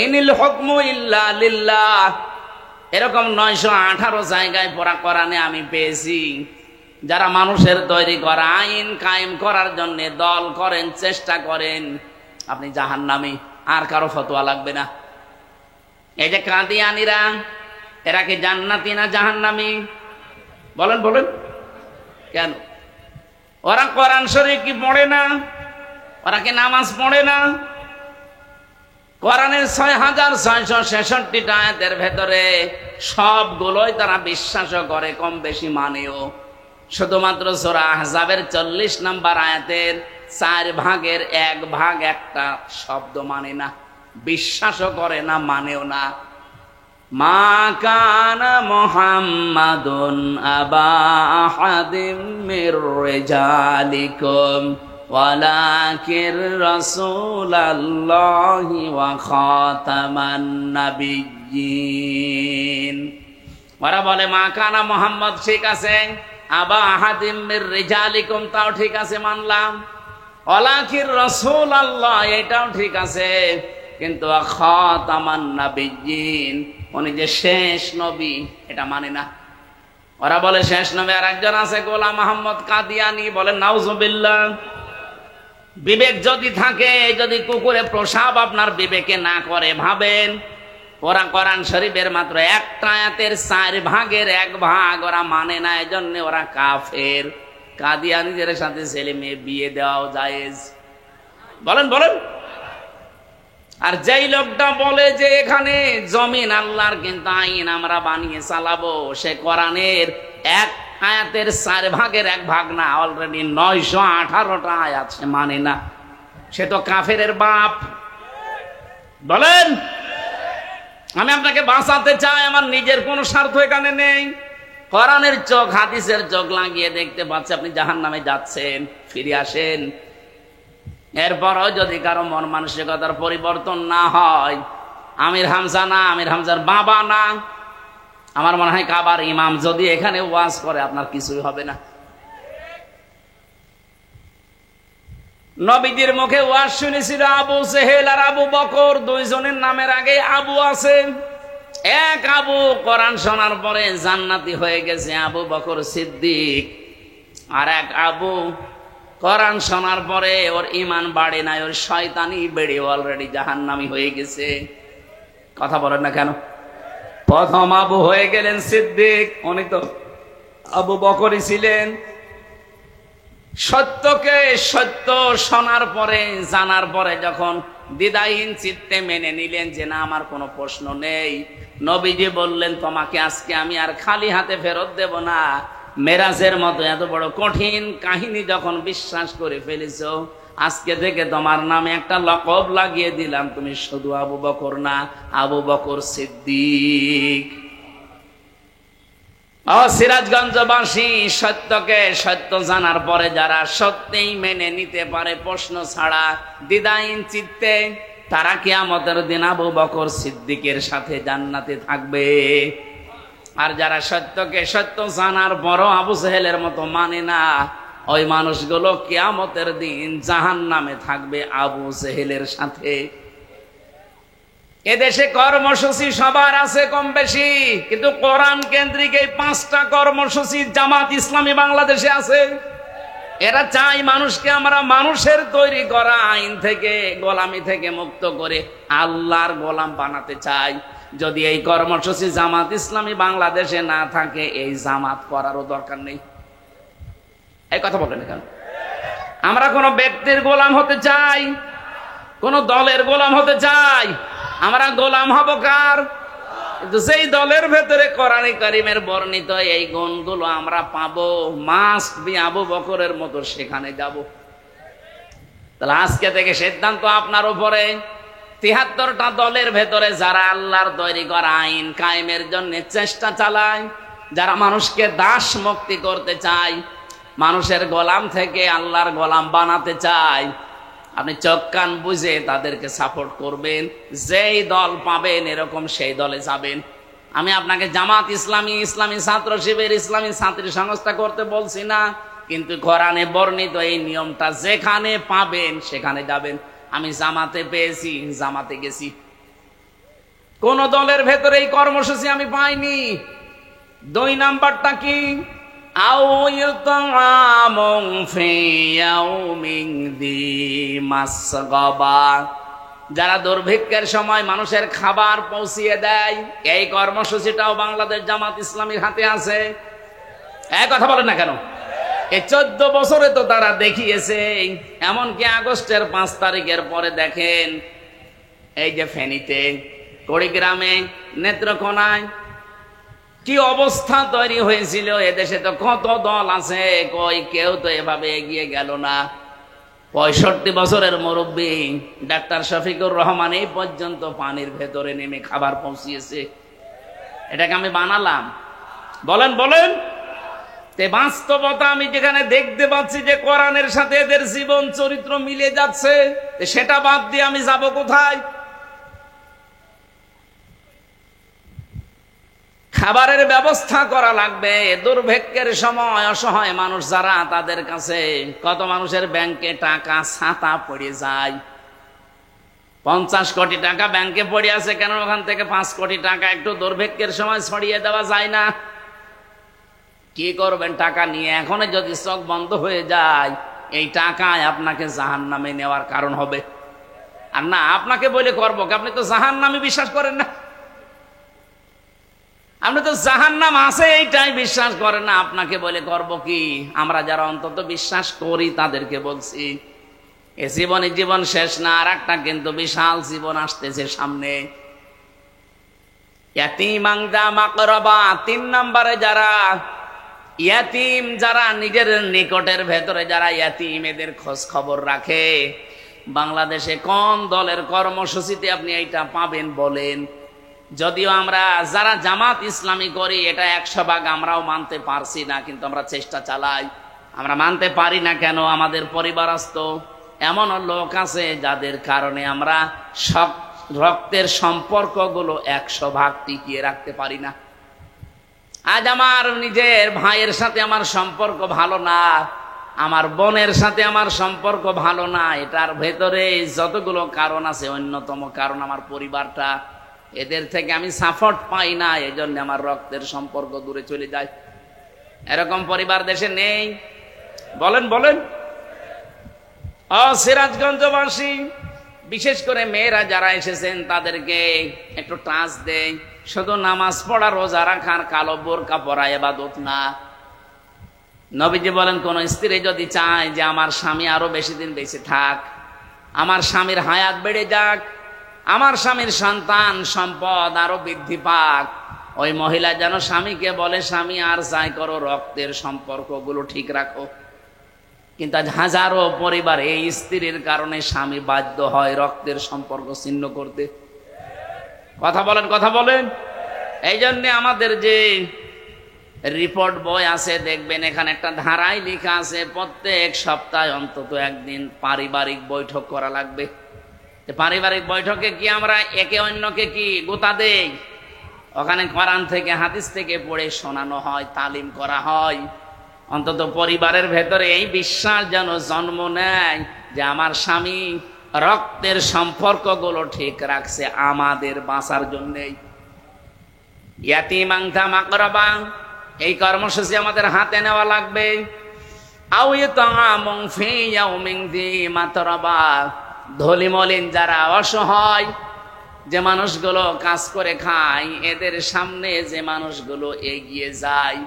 ইনিল হুকমু ইল্লা লিল্লাহ। এরকম 918 জায়গায় পড়া কোরআনে আমি পেয়েছি। যারা মানুষের তৈরি করা আইন কায়েম করার জন্য দল করেন, চেষ্টা করেন, আপনি জাহান্নামী। আর কারো ফতোয়া লাগবে না। এই যে কাদিয়ানীরা, এরা কি জান্নাতি না জাহান্নামী? বলেন বলেন। কেন? ওরা কোরআন শরীফ কি পড়ে না? ওরা কি নামাজ পড়ে না? কোরআনের 6666টা আয়াতের ভেতরে সবগুলোই তারা বিশ্বাস করে, কম বেশি মানেও। শুধুমাত্র সূরা আহজাবের 40 নম্বর আয়াতের 4 ভাগের 1 ভাগ একটা শব্দ মানে না, বিশ্বাসও করে না, মানেও না। মা কানা মুহাম্মাদুন আবা আহাদিম মির রিজালিকুম ওয়ালাকির রাসূলুল্লাহি ওয়া খাতামান নাবিয়্যিন। ওরা বলে মা কানা মুহাম্মদ ঠিক আছে, আবা আহাদিম মির রিজালিকুম তাও ঠিক আছে, মানলাম। ওয়ালাকির রাসূলুল্লাহ এটাও ঠিক আছে, কিন্তু খাতামান নাবিয়্যিন উনি যে শেষ নবী এটা মানে না। ওরা বলে শেষ নবী আর একজন আছে, গোলাম মোহাম্মদ কাদিয়ানী। বলেন নাউজুবিল্লাহ। বিবেক যদি থাকে, যদি কুকুরে প্রসাব আপনার বিবেকে না করে, ভাবেন ওরা কোরআন শরীফের মাত্র একটা আয়াতের 4 ভাগের 1 ভাগ ওরা মানে না, এজন্য ওরা কাফের। কাদিয়ানীদের সাথে ছেলে মেয়ে বিয়ে দেওয়াও জায়েজ। বলেন বলেন। আর যেই লোকটা বলে যে এখানে জমিন আল্লাহর, কিন্তু আইন আমরা বানিয়ে চালাবো, সে কোরআনের এক আয়াতের 4 ভাগের 1 ভাগ না, অলরেডি 918টা আয়াত সে মানে না। সে তো কাফেরের বাপ। বলেন, আমি আপনাকে বাঁচাতে চাই, আমার নিজের কোনো স্বার্থ এখানে নেই। কোরআনের চোখ, হাদিসের চোখ লাগিয়ে দেখতে পাচ্ছে আপনি জাহান্নামে যাচ্ছেন, ফিরে আসেন। এরপরও যদি কারো মন মানসিকতার পরিবর্তন না হয়, আমির হামজা না, আমির হামজার বাবা না, আমার মনে হয় কাবার ইমাম যদি এখানে ওয়াজ করে আপনার কিছুই হবে না। নবীদের মুখে ওয়াজ শুনেছিল আবু জেহেল আর আবু বকর, 2 জনের নামের আগে আবু আছে। এক আবু কোরআন শোনার পরে জান্নাতি হয়ে গেছে, আবু বকর সিদ্দিক। আর এক আবু কোরআন শোনার পরে ওর ঈমান বাড়ে নাই, ওর শয়তানি বেড়ে অলরেডি জাহান্নামী হয়ে গেছে। কথা বলেন না কেন? প্রথম আবু হয়ে গেলেন সিদ্দিক, উনি তো আবু বকরই ছিলেন। সত্যকে সত্য শোনার পরে, জানার পরে যখন দ্বিধাহীন চিত্তে মেনে নিলেন যে না, আমার কোনো প্রশ্ন নেই, নবীজি বললেন তোমাকে আজকে আমি আর খালি হাতে ফেরত দেব না। মেরাজের মতো এত বড় কঠিন কাহিনী যখন বিশ্বাস করে ফেলেছো, আজকে থেকে তোমার নামে একটা লকব লাগিয়ে দিলাম, তুমি শুধু আবু বকর না, আবু বকর সিদ্দিক। ও সিরাজগঞ্জবাসী, সত্যকে সত্য জানার পরে যারা সত্যিই মেনে নিতে পারে প্রশ্ন ছাড়া, দ্বিধাহীন চিত্তে, তারা কিয়ামতের দিন আবু বকর সিদ্দিকের সাথে জান্নাতে থাকবে। আর যারা সত্যকে সত্য জানার পরও আবু জেহেলের মতো মানে না, ওই মানুষগুলো কিয়ামতের দিন জাহান্নামে থাকবে আবু জেহেলের সাথে। এদেশে কর্মসূচি সবার আছে কম বেশি, কিন্তু কোরআন কেন্দ্রিক এই 5টা কর্মসূচি জামাত ইসলামী বাংলাদেশে আছে। এরা চাই মানুষকে আমরা মানুষের তৈরি করা আইন থেকে, গোলামি থেকে মুক্ত করে আল্লাহর গোলাম বানাতে চাই। যদি এই কর্মসূচি জামাত ইসলামী বাংলাদেশে না থাকে, এই জামাত করারও দরকার নেই। এই কথা বলেন কেন? আমরা কোন ব্যক্তির গোলাম হতে চাই, কোন দলের গোলাম হতে চাই? আমরা গোলাম হব কার? কিন্তু যেই দলের ভেতরে কোরআন কারীমের বর্ণিত এই গুণগুলো আমরা পাবো, মাস্ট বি আবু বকরের মতো সেখানে যাব। তাহলে আজকে থেকে সিদ্ধান্ত আপনার উপরে। 73টা দলের ভেতরে যারা আল্লাহর তৈরি করা আইন কায়েমের জন্য চেষ্টা চালায়, যারা মানুষকে দাস মুক্তি করতে চায়, মানুষের গোলাম থেকে আল্লাহর গোলাম বানাতে চায়, আপনি চোখ কান বুঝে তাদেরকে সাপোর্ট করবেন। যেই দল পাবেন এরকম সেই দলে যাবেন। আমি আপনাকে জামাত ইসলামী, ইসলামী ছাত্র শিবির, ইসলামী ছাত্রী সংস্থা করতে বলছি না, কিন্তু কোরআনে বর্ণিত এই নিয়মটা যেখানে পাবেন সেখানে যাবেন। আমি জামাতে পেয়েছি, জামাতে গেছি। কোন দলের ভেতরে এই কর্মসূচি আমি পাইনি। 2 নাম্বারটা কি? যারা দুর্ভিক্ষের সময় মানুষের খাবার পৌঁছিয়ে দেয়, এই কর্মসূচিটাও বাংলাদেশ জামাত ইসলামীর হাতে আছে। এক কথা বলেন না কেন? এই 14 বছরে তো তারা দেখিয়েছে। এমনকি আগস্টের 5 তারিখের পরে দেখেন, এই যে ফেনীতে, কুড়িগ্রামে, নেত্রকোনায় কি অবস্থা তৈরি হয়েছিল। এদেশে তো কত দল আছে, কই কেউ তো এভাবে এগিয়ে গেল না। 65 বছরের মুরব্বী ডাক্তার শফিকুর রহমান এই পর্যন্ত পানির ভেতরে নেমে খাবার পৌঁছিয়েছে। এটাকে আমি বানালাম? বলেন বলেন। তে বাস্তবতা আমি যেখানে দেখতে পাচ্ছি যে কোরআনের সাথে এদের জীবন চরিত্র মিলে যাচ্ছে, সেটা বাদ দিয়ে আমি যাব কোথায়? খাবারের ব্যবস্থা করা লাগবে। দুর্ভিক্ষের সময় অসহায় মানুষ যারা, তাদের কাছে কত মানুষের ব্যাংকে টাকা ছাতা পড়ে যায়। 50 কোটি টাকা ব্যাংকে পড়ে আছে, কেন ওখান থেকে 5 কোটি টাকা একটু দুর্ভিক্ষের সময় ছড়িয়ে দেওয়া যায় না? কি করবেন টাকা নিয়ে? এখন যদি চোখ বন্ধ হয়ে যায়, এই টাকায় আপনাকে জাহান্নামে নেওয়ার কারণ হবে। আর না, আপনাকে বলে করবো, আপনি তো জাহান্নামে বিশ্বাস করেন না, আপনি তো জাহান্নাম আছে এইটাই বিশ্বাস করেন না, আপনাকে বলে করব কি? আমরা যারা অন্তত বিশ্বাস করি তাদেরকে বলছি, এ জীবনে জীবন শেষ না, আর একটা কিন্তু বিশাল জীবন আসতেছে সামনে। ইয়াতীমান যা মাকরাবা, 3 নম্বরে যারা ইয়াতীম, যারা নিজের নিকটের ভেতরে যারা ইয়াতীম, এদের খোঁজ খবর রাখে। বাংলাদেশে কোন দলের কর্মসূচিতে আপনি এইটা পাবেন বলেন? যদিও আমরা যারা জামাত ইসলামী করি এটা 100% আমরাও মানতে পারছি না, কিন্তু আমরা চেষ্টা চালাই। আমরা মানতে পারি না কেন? আমাদের পরিবারস্থ এমন লোক আছে যাদের কারণে আমরা সব রক্তের সম্পর্কগুলো 100% টিকিয়ে রাখতে পারি না। আজ আমার নিজের ভাইয়ের সাথে আমার সম্পর্ক ভালো না, আমার বোনের সাথে আমার সম্পর্ক ভালো না, এটার ভেতরে যতগুলো কারণ আছে, অন্যতম কারণ আমার পরিবারটা। এদের থেকে আমি সাপোর্ট পাই না, এই জন্য আমার রক্তের সম্পর্ক দূরে চলে যায়। এরকম পরিবার দেশে নেই? বলেন বলেন। সিরাজগঞ্জবাসী বিশেষ করে মেয়েরা যারা এসেছেন তাদেরকে একটু টাচ দেই। শুধু নামাজ পড়া, রোজা রাখার, কালো বোরকা পরা ইবাদত না। নবীজি বলেন, কোন স্ত্রী যদি চায় যে আমার স্বামী আরো বেশি দিন বেঁচে থাক, আমার স্বামীর হায়াত বেড়ে যাক, আমার স্বামীর সন্তান সম্পদ আরো বৃদ্ধি পাক, ওই মহিলা যেন স্বামীকে বলে, স্বামী আর যাই করো, রক্তের সম্পর্কগুলো ঠিক রাখো। কিন্তু আজ হাজারো পরিবার এই স্ত্রীর কারণে স্বামী বাধ্য হয় রক্তের সম্পর্ক ছিন্ন করতে। কথা বলেন, কথা বলেন। এই জন্য আমাদের যে রিপোর্ট বই আছে, দেখবেন এখানে একটা ধারায় লেখা আছে প্রত্যেক সপ্তাহে অন্তত একদিন পারিবারিক বৈঠক করা লাগবে। পারিবারিক বৈঠকে কি আমরা একে অন্যকে কি গোতা দেই? ওখানে কোরআন থেকে হাদিস থেকে পড়ে শোনানো হয়, তালিম করা হয়। অন্তত পরিবারের ভেতরে এই বিশ্বাস যেন জন্ম নেয় যে আমার স্বামী রক্তের সম্পর্কগুলো ঠিক রাখছে আমাদের বাঁচার জন্যই। ইয়াতীমান যা মাকরাবা, এই কর্মসূচি আমাদের হাতে নেওয়া লাগবে। আও ইতামুন ফি ইয়াউমিন যী মাতরাবা, ধনী মলিন যারা অসহায়, যে মানুষগুলো কাজ করে খায়, এদের সামনে যে মানুষগুলো এগিয়ে যায়।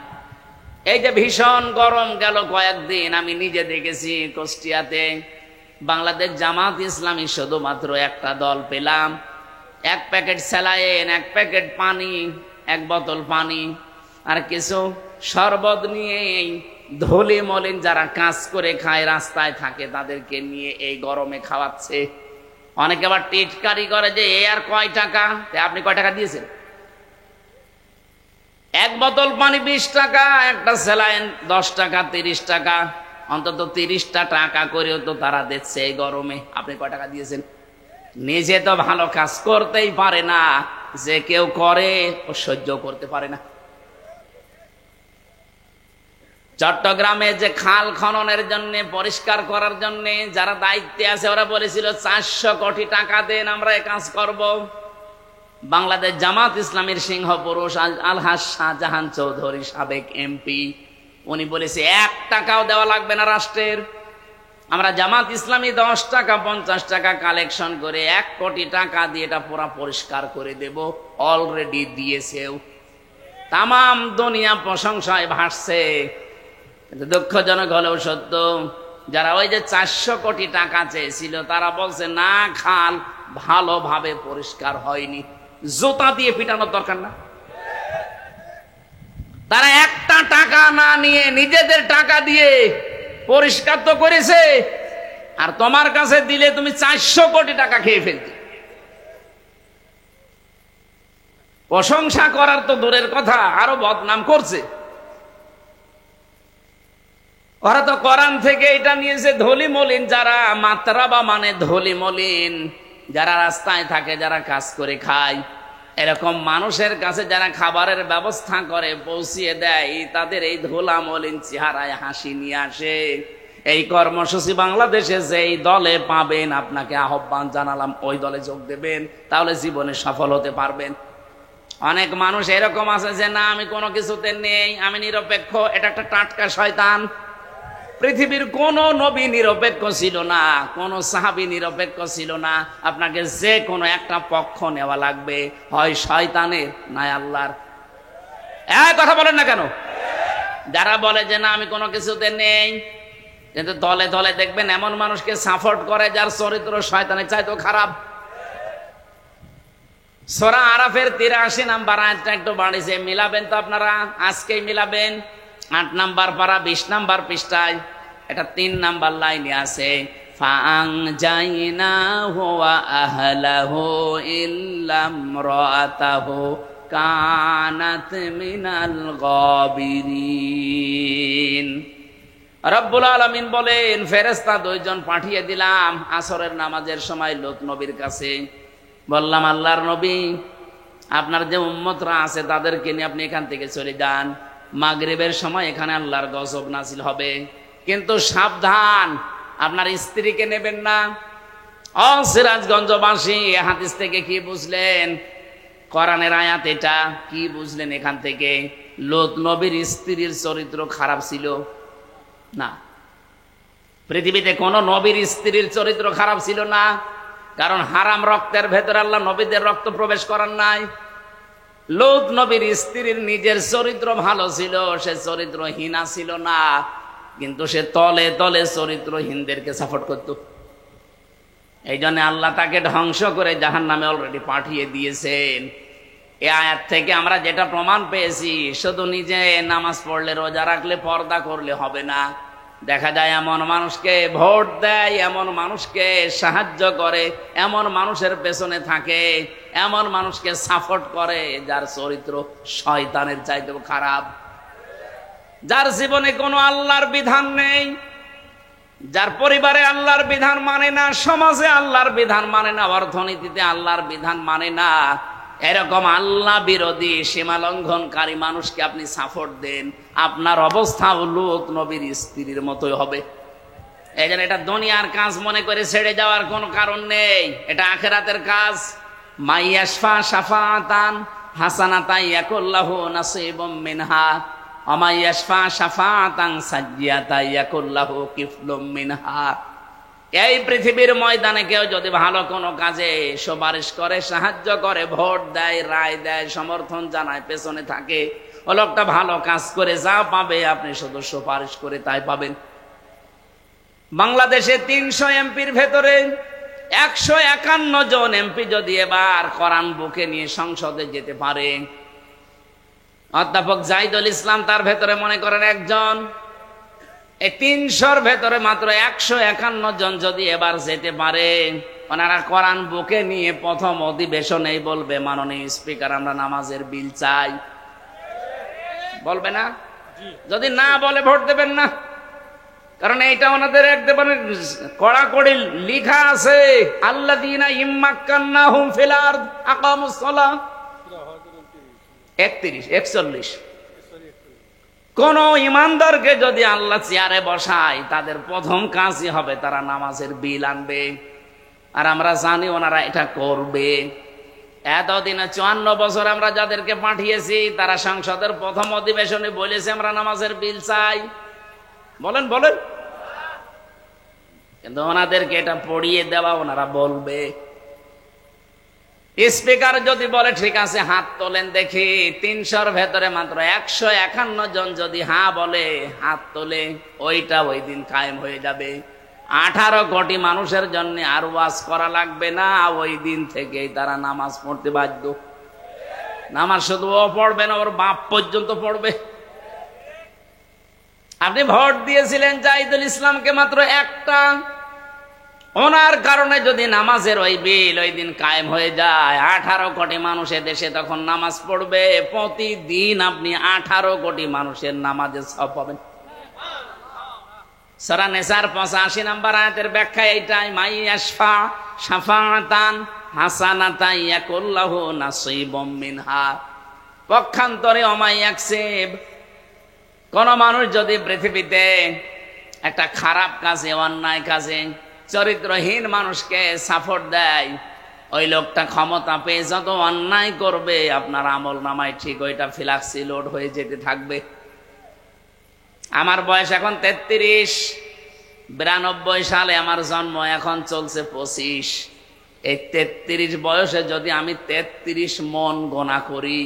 এই যে ভীষণ গরম গেল কয়েকদিন, আমি নিজে দেখেছি কুষ্টিয়াতে বাংলাদেশ জামাত ইসলামী শুধুমাত্র একটা দল পেলাম, 1 প্যাকেট স্যালাইন, 1 প্যাকেট পানি, 1 বোতল পানি আর কিছু শরবত নিয়ে ধুলি মলিন যারা কাজ করে খায়, রাস্তায় থাকে, তাদেরকে নিয়ে এই গরমে খাওয়াচ্ছে। অনেকে আবার টিটকারি করে যে এ আর কয় টাকা, আপনি কয় টাকা দিয়েছেন? 1 বোতল পানি 20 টাকা, একটা স্যালাইন 10 টাকা, 30 টাকা, অন্তত 30টা টাকা করেও তো তারা দিচ্ছে এই গরমে। আপনি কয় টাকা দিয়েছেন? নিজে তো ভালো কাজ করতেই পারে না, যে কেউ করে ও সহ্য করতে পারে না। চট্টগ্রামে যে খাল খননের জন্য, পরিষ্কার করার জন্য যারা দায়িত্বে আছে, ওরা বলেছিল 400 কোটি টাকা দেন, আমরা এই কাজ করব। বাংলাদেশ জামাত ইসলামীর সিংহ পুরুষ আলহাজ শাহজাহান চৌধুরী, সাবেক এমপি, উনি বলেছে 1 টাকাও দেওয়া লাগবে না রাষ্ট্রের। আমরা জামাত ইসলামী 10 টাকা 50 টাকা কালেকশন করে 1 কোটি টাকা দিয়ে এটা পুরা পরিষ্কার করে দেব। অলরেডি দিয়েছেও। তামাম দুনিয়া প্রশংসায় ভাসছে। কিন্তু দুঃখজনক হলেও সত্য, যারা ওই যে 400 কোটি টাকা চেয়েছিল, তারা বলছে না, খাল ভালোভাবে পরিষ্কার হয়নি। জুতা দিয়ে পিটানোর দরকার না। তারা একটা টাকা না নিয়ে নিজেদের টাকা দিয়ে পরিষ্কার তো করেছে, আর তোমার কাছে দিলে তুমি 400 কোটি টাকা খেয়ে ফেলতে। প্রশংসা করার তো দূরের কথা, আরো বদনাম করছে। ওরা তো কোরআন থেকে এটা নিয়েছে, ধলি মলিন যারা, মাতরাবা মানে ধলি মলিন, যারা রাস্তায় থাকে, যারা কাজ করে খায়, এরকম মানুষের কাছে যারা খাবারের ব্যবস্থা করে পৌঁছিয়ে দেয়, তাদের এই ধোলা মলিন চেহারায় হাসি নিয়ে আসে। এই কর্মসূচি বাংলাদেশে যেই দলে পাবেন, আপনাকে আহ্বান জানালাম ওই দলে যোগ দেবেন, তাহলে জীবনে সফল হতে পারবেন। অনেক মানুষ এরকম আছে যে না, আমি কোনো কিছুতে নেই, আমি নিরপেক্ষ। এটা একটা টাটকা শয়তান। পৃথিবীর কোন নবী নিরপেক্ষ ছিল না, কোন সাহাবী নিরপেক্ষ ছিল না। আপনাকে যে কোনো একটা পক্ষ নেওয়া লাগবে, হয় শয়তানের নয় আল্লাহর। কথা বলেন না কেন? যারা বলে যে না, আমি কোনো কিছুতে নেই, কিন্তু দলে দলে দেখবেন এমন মানুষকে সাপোর্ট করে যার চরিত্র শয়তানের চাইতেও খারাপ। সূরা আরাফের 83 নাম্বার আয়াতটা একটু বাড়িছে, মিলাবেন তো আপনারা? আজকেই মিলাবেন। 8 নাম্বার পারা 20 নাম্বার পৃষ্ঠায় এটা 3 নাম্বার লাইনে আছে, ফাআনজাইনাহু ওয়া আহলাহু ইল্লা ইমরাতাহু কানাত মিনাল গাবিরিন। রব্বুল আলামিন বলেন, ফেরেশতা 2 জন পাঠিয়ে দিলাম আসরের নামাজের সময় লূত নবীর কাছে। বললাম, আল্লাহর নবী, আপনার যে উম্মতরা আছে তাদেরকে নিয়ে আপনি এখান থেকে চলে যান, মাগরিবের সময় এখানে আল্লাহর গজব নাজিল হবে, কিন্তু সাবধান, আপনার স্ত্রীকে নেবেন না। ও সিরাজগঞ্জবাসী, এই হাদিস থেকে কি বুঝলেন? কোরআনের আয়াত এটা, কি বুঝলেন এখান থেকে? লূত নবীর স্ত্রীর চরিত্র খারাপ ছিল না। পৃথিবীতে কোন নবীর স্ত্রীর চরিত্র খারাপ ছিল না, কারণ হারাম রক্তের ভেতরে আল্লাহ নবীদের রক্ত প্রবেশ করার নাই। লূত নবীর স্ত্রীর নিজের চরিত্র ভালো ছিল, সে চরিত্রহীনা ছিল না, কিন্তু সে তলে তলে চরিত্রহীনদেরকে সাপোর্ট করত। এই জন্য আল্লাহ তাকে ধ্বংস করে জাহান্নামে অলরেডি পাঠিয়ে দিয়েছেন। এই আয়াত থেকে আমরা যেটা প্রমাণ পেয়েছি, শুধু নিজে নামাজ পড়লে রোজা রাখলে পর্দা করলে হবে না। দেখা যায় এমন মানুষকে ভোট দেয়, এমন মানুষকে সাহায্য করে, এমন মানুষের পেছনে থাকে, এমন মানুষকে সাপোর্ট করে যার চরিত্র শয়তানের চাইতেও খারাপ, যার জীবনে কোনো আল্লাহর বিধান নেই, যার পরিবারে আল্লাহর বিধান মানে না, সমাজে আল্লাহর বিধান মানে না, অর্থনীতিতে আল্লাহর বিধান মানে না। এরকম আল্লাহ বিরোধী সীমা লঙ্ঘনকারী মানুষকে আপনি সাপোর্ট দেন, আপনার অবস্থা লূত নবীর স্ত্রীর মতোই হবে। এই জন্য এটা দুনিয়ার কাজ মনে করে ছেড়ে যাওয়ার কোনো কারণ নেই, এটা আখিরাতের কাজ। মাইয়াশফা শাফাতান হাসানাতান ইয়াকুল্লাহু নাসিবুম মিনহা ওয়া মাইয়াশফা শাফাতান সাজ্জিয়াতান ইয়াকুল্লাহু কিফলুম মিনহা। এই পৃথিবীর ময়দানে কেউ যদি ভালো কোনো কাজে সুপারিশ করে, সাহায্য করে, ভোট দেয়, রায় দেয়, সমর্থন জানায়, পেছনে থাকে, ও লোকটা ভালো কাজ করে যা পাবে আপনি শুধু সুপারিশ করে তাই পাবেন। বাংলাদেশে 300 এমপির ভেতরে 151 জন এমপি যদি এবার কোরআন বুকে নিয়ে সংসদে যেতে পারে, অধ্যাপক জাহিদুল ইসলাম তার ভেতরে মনে করেন একজন, এই 300-র ভেতরে মাত্র 151 জন যদি এবার যেতে পারে, ওনারা কোরআন বুকে নিয়ে প্রথম অধিবেশনেই বলবে, মাননীয় স্পিকার, আমরা নামাজের বিল চাই। বলবে না? যদি না বলে ভোট দেবেন না, কারণ এইটা ওনাদের একদম কড়াকড়ি লিখা আছে, আল্লাযীনা ইম্মাক্কান্নাহুম ফিল আরদ আকামুস সালাহ 41 কোন ইমানদারকে যদি আল্লাহ চেয়ারে বসায়, তাদের প্রথম কাজই হবে তারা নামাজের বিল আনবে। আর আমরা জানি ওনারা এটা করবে। এতদিনে 54 বছর আমরা যাদেরকে পাঠিয়েছি, তারা সংসদের প্রথম অধিবেশনে বলেছে আমরা নামাজের বিল চাই। বলেন বলেন, কিন্তু ওনাদেরকে এটা পড়িয়ে দেওয়া ওনারা বলবে। স্পিকার যদি বলে ঠিক আছে হাত তোলেন দেখি, 300-র ভেতরে মাত্র 151 জন যদি হ্যাঁ বলে, হাত তোলে, ওইটা ওই দিন কায়েম হয়ে যাবে। 18 কোটি মানুষের জন্য আর ওয়াজ করা লাগবে না, ওই দিন থেকেই তারা নামাজ পড়তে বাধ্য। নামাজ শুধু ও পড়বে না, ওর বাপ পর্যন্ত পড়বে। আপনি ভোট দিয়েছিলেন জাহিদুল ইসলামকে মাত্র একটা, ওনার কারণে যদি নামাজের ওই বিল ওই দিন কায়েম হয়ে যায়, 18 কোটি মানুষ দেশে তখন নামাজ পড়বে। প্রতিদিন আপনি 18 কোটি মানুষের নামাজে সওয়াব পাবেন। সূরা নিসার 85 নম্বর আয়াতের ব্যাখ্যা এইটাই, মাইয়াশফা শাফাআতান হাসানাতান ইয়াকুল্লাহু নাসিবুম মিনহা। পক্ষান্তরে অমাইয়াকসিব, কোন মানুষ যদি পৃথিবীতে একটা খারাপ কাজে, অন্যায় কাজে, চরিত্রহীন মানুষকে সাপোর্ট দেয়, ওই লোকটা ক্ষমতা পেয়ে যত অন্যায় করবে, আপনার আমল নামায় ঠিক ওইটা ফ্লাক্সি লোড হয়ে যেতে থাকবে। আমার বয়স এখন 33, 92 সালে আমার জন্ম, এখন চলছে 25। এই 33 বয়সে যদি আমি 33 মন গোনা করি,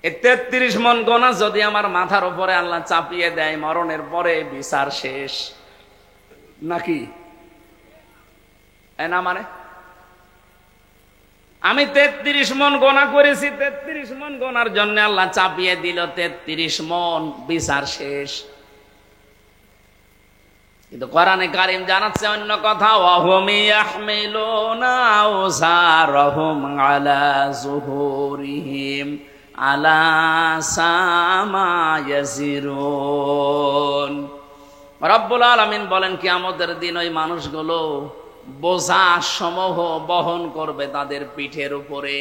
এই 33 মন গোনা যদি আমার মাথার উপরে আল্লাহ চাপিয়ে দেয়, মরণের পরে বিচার শেষ, নাকি? না মানে আমি 33 মন গোনা করেছি, 33 মন গোনার জন্য আল্লাহ চাপিয়ে দিল 33 মন, বিচার শেষ। কিন্তু কোরআনে কারীম জানাচ্ছে অন্য কথা, ওয়াহুম ইয়াহমিলুনা আওযারহুম আলা যুহুরিহিম আলা সামা ইয়াজিরুন। রব্বুল আলামিন বলেন কিয়ামতের দিন ওই মানুষগুলো বোঝা সমূহ বহন করবে তাদের পিঠের উপরে।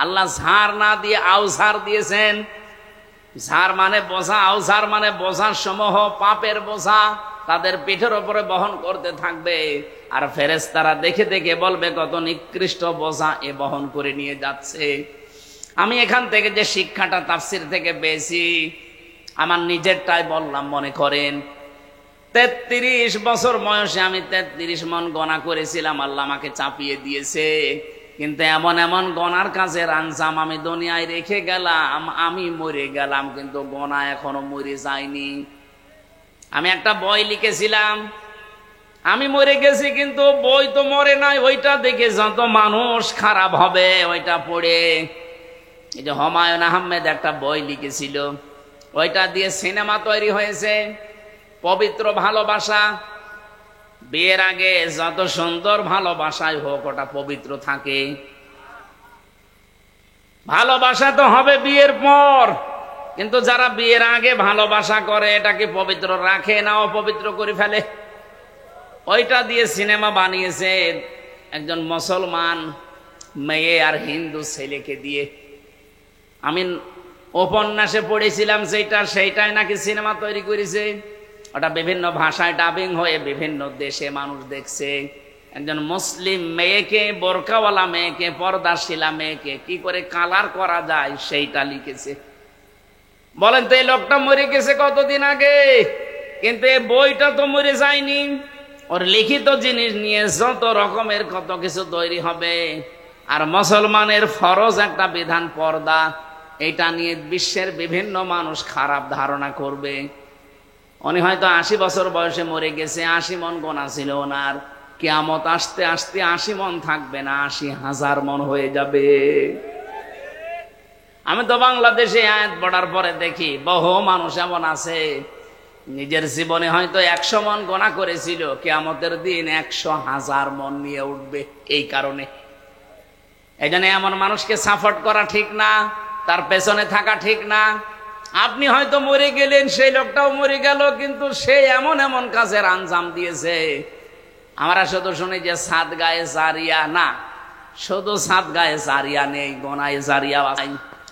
আল্লাহ ঝাড় না দিয়ে আওঝার দিয়েছেন। ঝাড় মানে বোঝা, আওঝার মানে বোঝা সমূহ, পাপের বোঝা তাদের পিঠের উপরে বহন করতে থাকবে। আর ফেরেশতারা দেখে দেখে বলবে কত নিকৃষ্ট বোঝা এ বহন করে নিয়ে যাচ্ছে। আমি এখান থেকে যে শিক্ষাটা তাফসীর থেকে পেয়েছি আমার নিজেরটাই বললাম। মনে করেন 33 বছর বয়সে আমি 33 মন গোনা করেছিলাম, আল্লাহ আমাকে চাপিয়ে দিয়েছে। কিন্তু এমন এমন গোনার কাজের আঞ্জাম আমি দুনিয়ায় রেখে গেলাম, আমি মরে গেলাম কিন্তু গোনা এখনো মরে যায়নি। আমি একটা বই লিখেছিলাম, আমি মরে গেছি কিন্তু বই তো মরে নাই। ওইটা দেখে যত মানুষ খারাপ হবে ওইটা পড়ে। এই যে হুমায়ুন আহমেদ একটা বই লিখেছিল, ওইটা দিয়ে সিনেমা তৈরি হয়েছে। পবিত্র ভালোবাসা, বিয়ের আগে যত সুন্দর ভালোবাসাই হোক ওটা পবিত্র থাকে। ভালোবাসা তো হবে বিয়ের পর, কিন্তু যারা বিয়ের আগে ভালোবাসা করে এটাকে পবিত্র রাখে না অপবিত্র করে ফেলে। ওইটা দিয়ে সিনেমা বানিয়েছে একজন মুসলমান মেয়ে আর হিন্দু ছেলেকে দিয়ে। আমি উপন্যাসে পড়েছিলাম সেইটাই নাকি সিনেমা তৈরি করেছে। ওটা বিভিন্ন ভাষায় ডাবিং হয়ে বিভিন্ন দেশে মানুষ দেখছে। একজন মুসলিম মেয়েকে, বোরকাওয়ালা মেয়েকে, পর্দাশীলা মেয়েকে কি করে কালার করা যায় সেইটা লিখেছে। বলেন তো এই লোকটা মরে গেছে কতদিন আগে, কিন্তু এই বইটা তো মরে যায়নি। ওর লিখিত জিনিস নিয়ে যত রকমের কত কিছু তৈরি হবে। আর মুসলমানের ফরজ একটা বিধান পর্দা, এটা নিয়ে বিশ্বের বিভিন্ন মানুষ খারাপ ধারণা করবে। উনি হয়তো 80 বছর বয়সে মরে গেছে, 80 মন গোনা ছিল ওনার। কিয়ামত আসতে আসতে 80 মন থাকবে না, 80,000 মন হয়ে যাবে। আমি তো বাংলাদেশে আয়াত পড়ার পরে দেখি বহু মানুষ এমন আছে নিজের জীবনে হয়তো 100 মন গোনা করেছিল, কিয়ামতের দিন 100,000 মন নিয়ে উঠবে। এই কারণে এই জন্য এমন মানুষকে সাপোর্ট করা ঠিক না, তার পেছনে থাকা ঠিক না। আপনি হয়তো মরে গেলেন, সেই লোকটাও মরে গেল, কিন্তু সে এমন এমন কাজের আঞ্জাম দিয়েছে। আমরা শুধু শুনি যে সাত গায়ে জারিয়া, না, শুধু সাত গায়ে জারিয়া নেই, গোনায় জারিয়া আছে।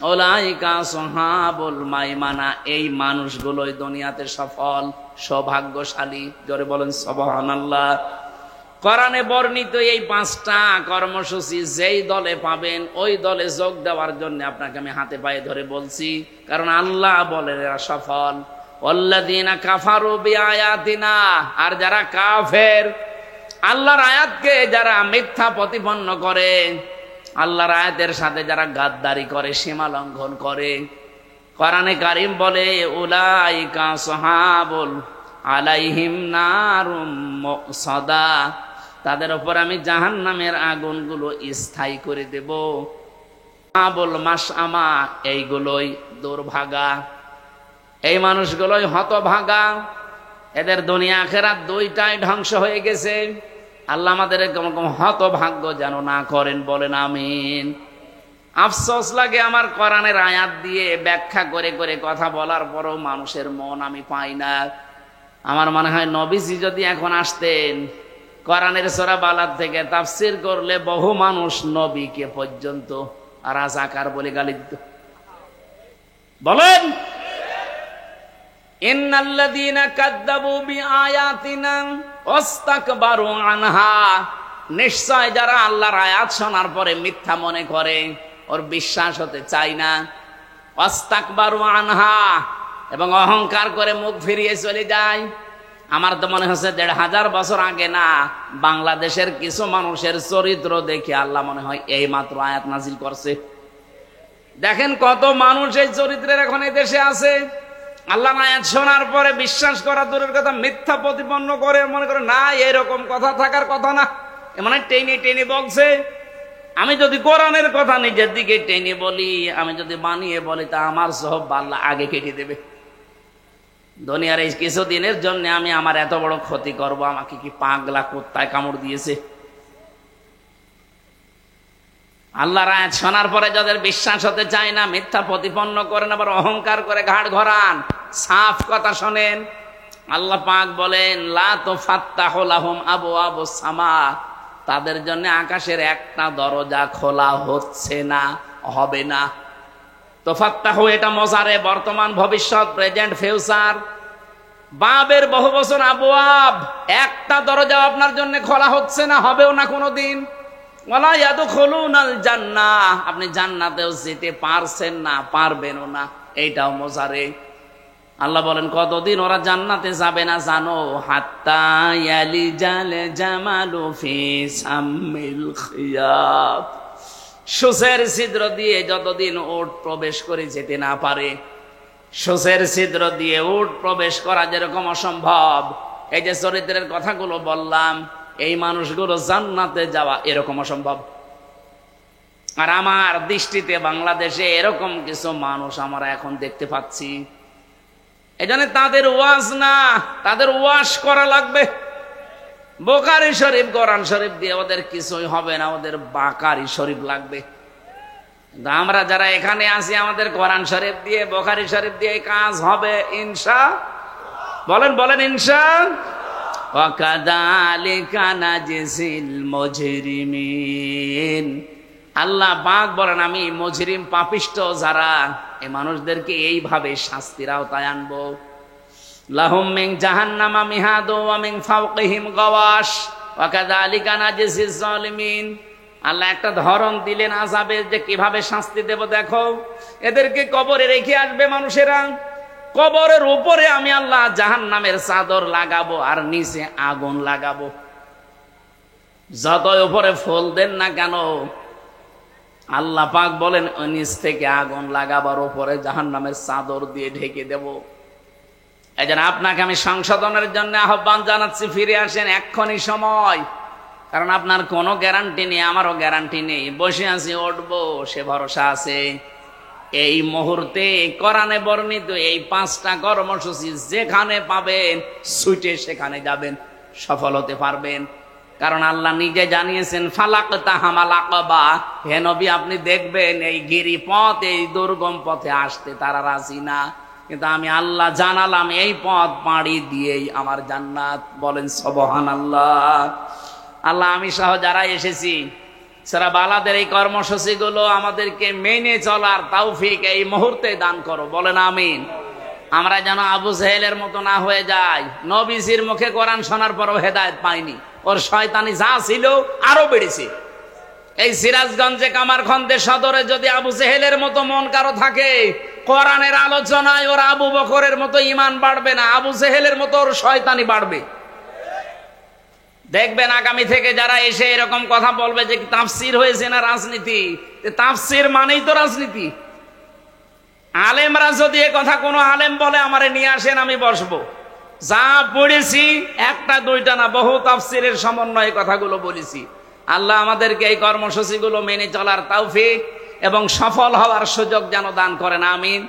ওলাইকা সাহাবুল মাইমানা, এই মানুষগুলোই দুনিয়াতে সফল সৌভাগ্যশালী। জোরে বলেন সুবহানাল্লাহ। কোরআনে বর্ণিত এই 5টা কর্মসূচি যেই দলে পাবেন ওই দলে যোগ দেওয়ার জন্য আপনাকে আমি হাতে পায়ে ধরে বলছি, কারণ আল্লাহ বলেন এরা সফল। ওয়াল্লাযীনা কাফারু বিআয়াতিনা, আর যারা কাফের, আল্লাহর আয়াতকে যারা মিথ্যা প্রতিপন্ন করে, আল্লাহর আয়াতের সাথে যারা গাদ্দারি করে, সীমা লঙ্ঘন করে, কোরআনে কারীম বলে উলাইকা সাহাবুল আলাইহিম নারুম মুসাদা, তাদের উপর আমি জাহান্নামের আগুনগুলো স্থায়ী করে দেব। আবুল মাসআমা, এইগুলোই দুর্ভাগা, এই মানুষগুলোই হতভাগা। এদের দুনিয়া আখিরাত দুইটাই ধ্বংস হয়ে গেছে। আল্লাহ আমাদের এরকম হতভাগ্য যেন না করেন, বলেন আমিন। আফসোস লাগে আমার কোরআনের আয়াত দিয়ে ব্যাখ্যা করে করে কথা বলার পরও মানুষের মন আমি পাই না। আমার মনে হয় নবীজি যদি এখন আসতেন, কোরআনের সূরা বালাদ থেকে তাফসীর করলে বহু মানুষ নবীকে পর্যন্ত রাজাকার বলে গালি দিত। বলেন ইন্নাল্লাযীনা কাযযাবু বিআয়াতিনা ওয়াস্তাকবারু আনহা, নিশ্চয় যারা আল্লাহর আয়াত শোনার পরে মিথ্যা মনে করে, ওর বিশ্বাস হতে চায় না, ওয়াস্তাকবারু আনহা, এবং অহংকার করে মুখ ফিরিয়ে চলে যায়। আমার তো মনে হচ্ছে 1500 বছর আগে না, বাংলাদেশের কিছু মানুষের চরিত্র দেখে আল্লাহ মনে হয় এই মাত্র আয়াত নাজিল করছে। দেখেন কত মানুষ এই চরিত্রের এখন এই দেশে আছে। আল্লাহ আয়াত শোনার পরে বিশ্বাস করা দূরের কথা, মিথ্যা প্রতিপন্ন করে মনে করে না এরকম কথা থাকার কথা না, মানে টেনে টেনে বলছে। আমি যদি কোরআনের কথা নিজের দিকে টেনে বলি, আমি যদি বানিয়ে বলি, তা আমার সব আল্লাহ আগে কেটে দেবে। দুনিয়ার এই কিছুদিনের জন্য আমি আমার এত বড় ক্ষতি করব, আমাকে কি পাগলা কুত্তায় কামড় দিয়েছে? আল্লাহর আয়াত শোনার পরে যাদের বিশ্বাস হতে চায় না, মিথ্যা প্রতিপন্ন করেন, আবার অহংকার করে ঘাড় ঘরান, সাফ কথা শোনেন। আল্লাহ পাক বলেন লা তুফাত্তাহু লাহুম আবওয়াবুস সামা, তাদের জন্য আকাশের একটা দরজা খোলা হচ্ছে না, হবে না। তুফাত্তাহু এটা মজারে, বর্তমান ভবিষ্যৎ, প্রেজেন্ট ফিউচার, বাবের বহু বছর, আবওয়াব একটা দরজা আপনার জন্য খোলা হচ্ছে না, হবেও না কোনোদিন। ওয়ালা ইয়াদখুলুনাল জান্নাহ, আপনি জান্নাতেও যেতে পারছেন না, পারবেনও না, এইটাও মজারে। আল্লাহ বলেন কতদিন ওরা জান্নাতে যাবে না জানো? হাত্তা ইয়ালিজাল জামালু ফি সাম্মিল খিয়াত, সূচের ছিদ্র দিয়ে যতদিন উট প্রবেশ করে যেতে না পারে, সূচের ছিদ্র দিয়ে উট প্রবেশ করা যেরকম অসম্ভব, এই যে চরিত্রের কথাগুলো বললাম, এই মানুষগুলো জান্নাতে যাওয়া এরকম অসম্ভব। আর আমার দৃষ্টিতে বাংলাদেশে এরকম কিছু মানুষ আমরা এখন দেখতে পাচ্ছি। এজন্য তাদের ওয়াজ না, তাদের ওয়াজ করা লাগবে। বুখারী শরীফ, কোরআন শরীফ দিয়ে ওদের কিছুই হবে না, ওদের বাকারি শরীফ লাগবে। আমরা যারা এখানে আছি, আমাদের কোরআন শরীফ দিয়ে, বুখারী শরীফ দিয়ে কাজ হবে ইনশা। বলেন বলেন ইনশা। ওয়াকাযালিকা নাজজিল মুজরিমিন, আল্লাহ পাক বলেন আমি মুজরিম, পাপিষ্ঠ যারা, এই মানুষদেরকে এইভাবে শাস্তির আওতায় আনবো। লাহুম মিন জাহান্নামা মিহাদু ওয়া মিন ফাওকিহিম গাওয়াশ ওয়াকাযালিকা নাজজিজ জালিমিন। আল্লাহ একটা ধরন দিলেন আযাবের, যে কিভাবে শাস্তি দেব দেখো। এদেরকে কবরে রেখে আসবে মানুষেরা, কবরের উপরে আমি আল্লাহ জাহান্নামের চাদর লাগাবো আর নিচে আগুন লাগাবো। যতই উপরে ফুল দেন না কেন, আল্লাহ পাক বলেন নিচ থেকে আগুন লাগাবার উপরে জাহান্নামের চাদর দিয়ে ঢেকে দেব। এই জন্য আপনাকে আমি সংশোধনের জন্য আহ্বান জানাচ্ছি, ফিরে আসেন এক্ষুনি সময়। কারণ আপনার কোনো গ্যারান্টি নেই, আমারও গ্যারান্টি নেই। বসে আছি, উঠবো সে ভরসা আছে। এই মুহূর্তে কোরআনে বর্ণিত এই 5টা কর্মসূচি যেখানে পাবেন, ছুটে সেখানে যাবেন, সফল হতে পারবেন। কারণ আল্লাহ নিজে জানিয়েছেন ফালাকতা হামাল আকাবা, হে নবী আপনি দেখবেন এই গিরিপথ, এই দুর্গম পথে আসতে তারা রাজি না, কিন্তু আমি আল্লাহ জানালাম এই পথ পাড়ি দিয়েই আমার জান্নাত। বলেন সুবহানাল্লাহ। আল্লাহ আমি সহ যারা এসেছি, সারা বালাদের এই কর্মসূচিগুলো আমাদেরকে মেনে চলার তৌফিক এই মুহূর্তে দান করো। বলেন আমিন। আমরা যেন আবু জেহেলের মতো না হয়ে যাই। নবীজির মুখে কোরআন শোনার পরও হেদায়েত পাইনি, ওর শয়তানি যা ছিল আরো বেড়েছে। এই সিরাজগঞ্জে কামারখন্দে সদরে যদি আবু জেহেলের মতো মন কারো থাকে, কোরআনের আলোচনায় ওর আবু বকরের মতো ঈমান বাড়বে না, আবু জেহেলের মতো ওর শয়তানি বাড়বে। দেখবেন আগামী থেকে যারা এসে এরকম কথা বলবে যে তাফসীর হয়েছে না রাজনীতি, তাফসীর মানেই তো রাজনীতি। আলেমরা যদি এ কথা কোনো আলেম বলে, আমারে নিয়ে আসেন, আমি বসবো। যা পড়েছি একটা দুইটা না, বহু তাফসীরের সমন্বয়ে কথাগুলো বলেছি। আল্লাহ আমাদেরকে এই কর্মসূচিগুলো মেনে চলার তৌফিক এবং সফল হওয়ার সুযোগ যেন দান করেন। আমিন।